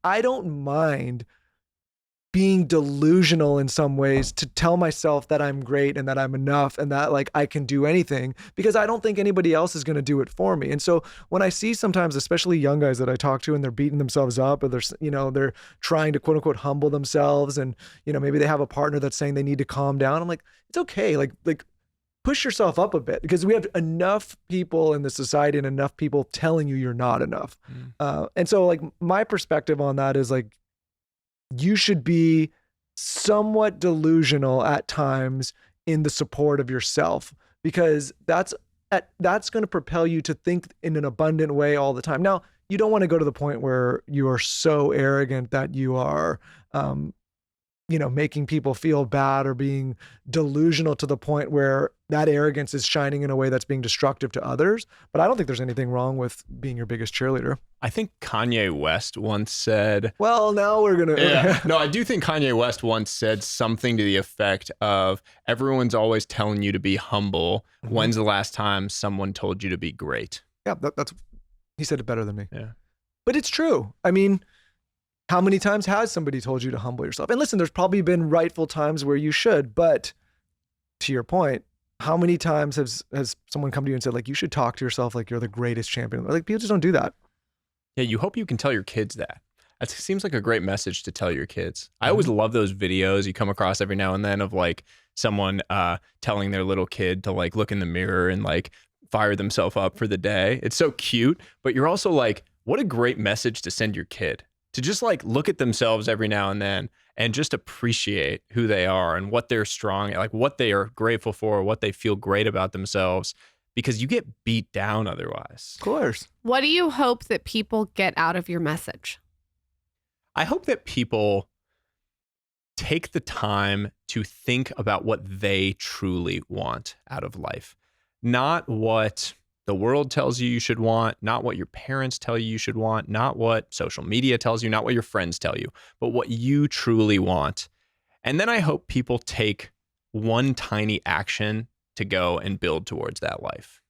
S2: I don't mind being delusional in some ways to tell myself that I'm great and that I'm enough and that, like, I can do anything, because I don't think anybody else is going to do it for me. And so when I see sometimes, especially young guys that I talk to, and they're beating themselves up, or they're trying to quote unquote humble themselves, and maybe they have a partner that's saying they need to calm down, I'm like, it's okay. Like push yourself up a bit, because we have enough people in the society and enough people telling you you're not enough. And so, like, my perspective on that is, like, you should be somewhat delusional at times in the support of yourself, because that's going to propel you to think in an abundant way all the time. Now, you don't want to go to the point where you are so arrogant that you are, making people feel bad, or being delusional to the point where that arrogance is shining in a way that's being destructive to others. But I don't think there's anything wrong with being your biggest cheerleader.
S1: I think Kanye West once said...
S2: Well, now we're going to...
S1: Yeah. No, I do think Kanye West once said something to the effect of, everyone's always telling you to be humble. Mm-hmm. When's the last time someone told you to be great?
S2: Yeah, he said it better than me.
S1: Yeah.
S2: But it's true. I mean, how many times has somebody told you to humble yourself? And listen, there's probably been rightful times where you should, but to your point, how many times has someone come to you and said, like, you should talk to yourself like you're the greatest champion? Like, people just don't do that.
S1: Yeah, you hope you can tell your kids that. It seems like a great message to tell your kids. I always love those videos you come across every now and then of, like, someone telling their little kid to, like, look in the mirror and, like, fire themselves up for the day. It's so cute, but you're also like, what a great message to send your kid to just like look at themselves every now and then and just appreciate who they are and what they're strong at, like what they are grateful for, what they feel great about themselves, because you get beat down otherwise.
S2: Of course.
S3: What do you hope that people get out of your message?
S1: I hope that people take the time to think about what they truly want out of life, not what the world tells you should want, not what your parents tell you should want, not what social media tells you, not what your friends tell you, but what you truly want. And then I hope people take one tiny action to go and build towards that life.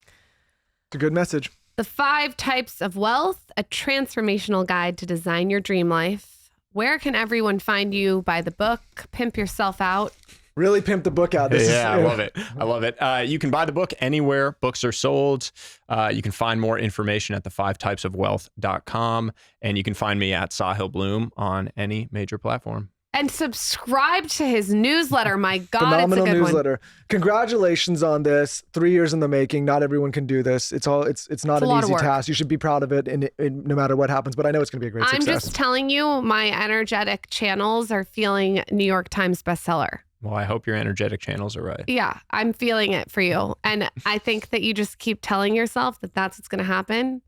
S2: It's a good message.
S3: The 5 Types of Wealth, a transformational guide to design your dream life. Where can everyone find you? Buy the book, pimp yourself out.
S2: Really pimp the book out.
S1: I love it. I love it. You can buy the book anywhere books are sold. You can find more information at the5typesofwealth.com. And you can find me at Sahil Bloom on any major platform.
S3: And subscribe to his newsletter. My God,
S2: Phenomenal
S3: it's a good
S2: newsletter.
S3: one.
S2: Congratulations on this. 3 years in the making. Not everyone can do this. It's not an
S3: lot of
S2: easy
S3: work.
S2: task. You should be proud of it, and no matter what happens. But I know it's going to be a great
S3: I'm
S2: success.
S3: just telling you, my energetic channels are feeling New York Times bestseller.
S1: Well, I hope your energetic channels are right.
S3: Yeah, I'm feeling it for you. And I think that you just keep telling yourself that that's what's going to happen.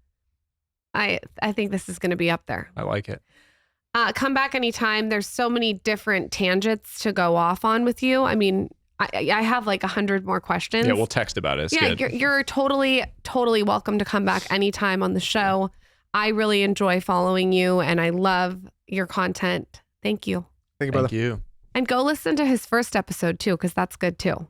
S3: I think this is going to be up there.
S1: I like it.
S3: Come back anytime. There's so many different tangents to go off on with you. I mean, I have like 100 more questions.
S1: Yeah, we'll text about it. It's good.
S3: You're totally welcome to come back anytime on the show. I really enjoy following you and I love your content. Thank you.
S2: Thank you, brother.
S1: Thank you.
S3: And go listen to his first episode too, because that's good too.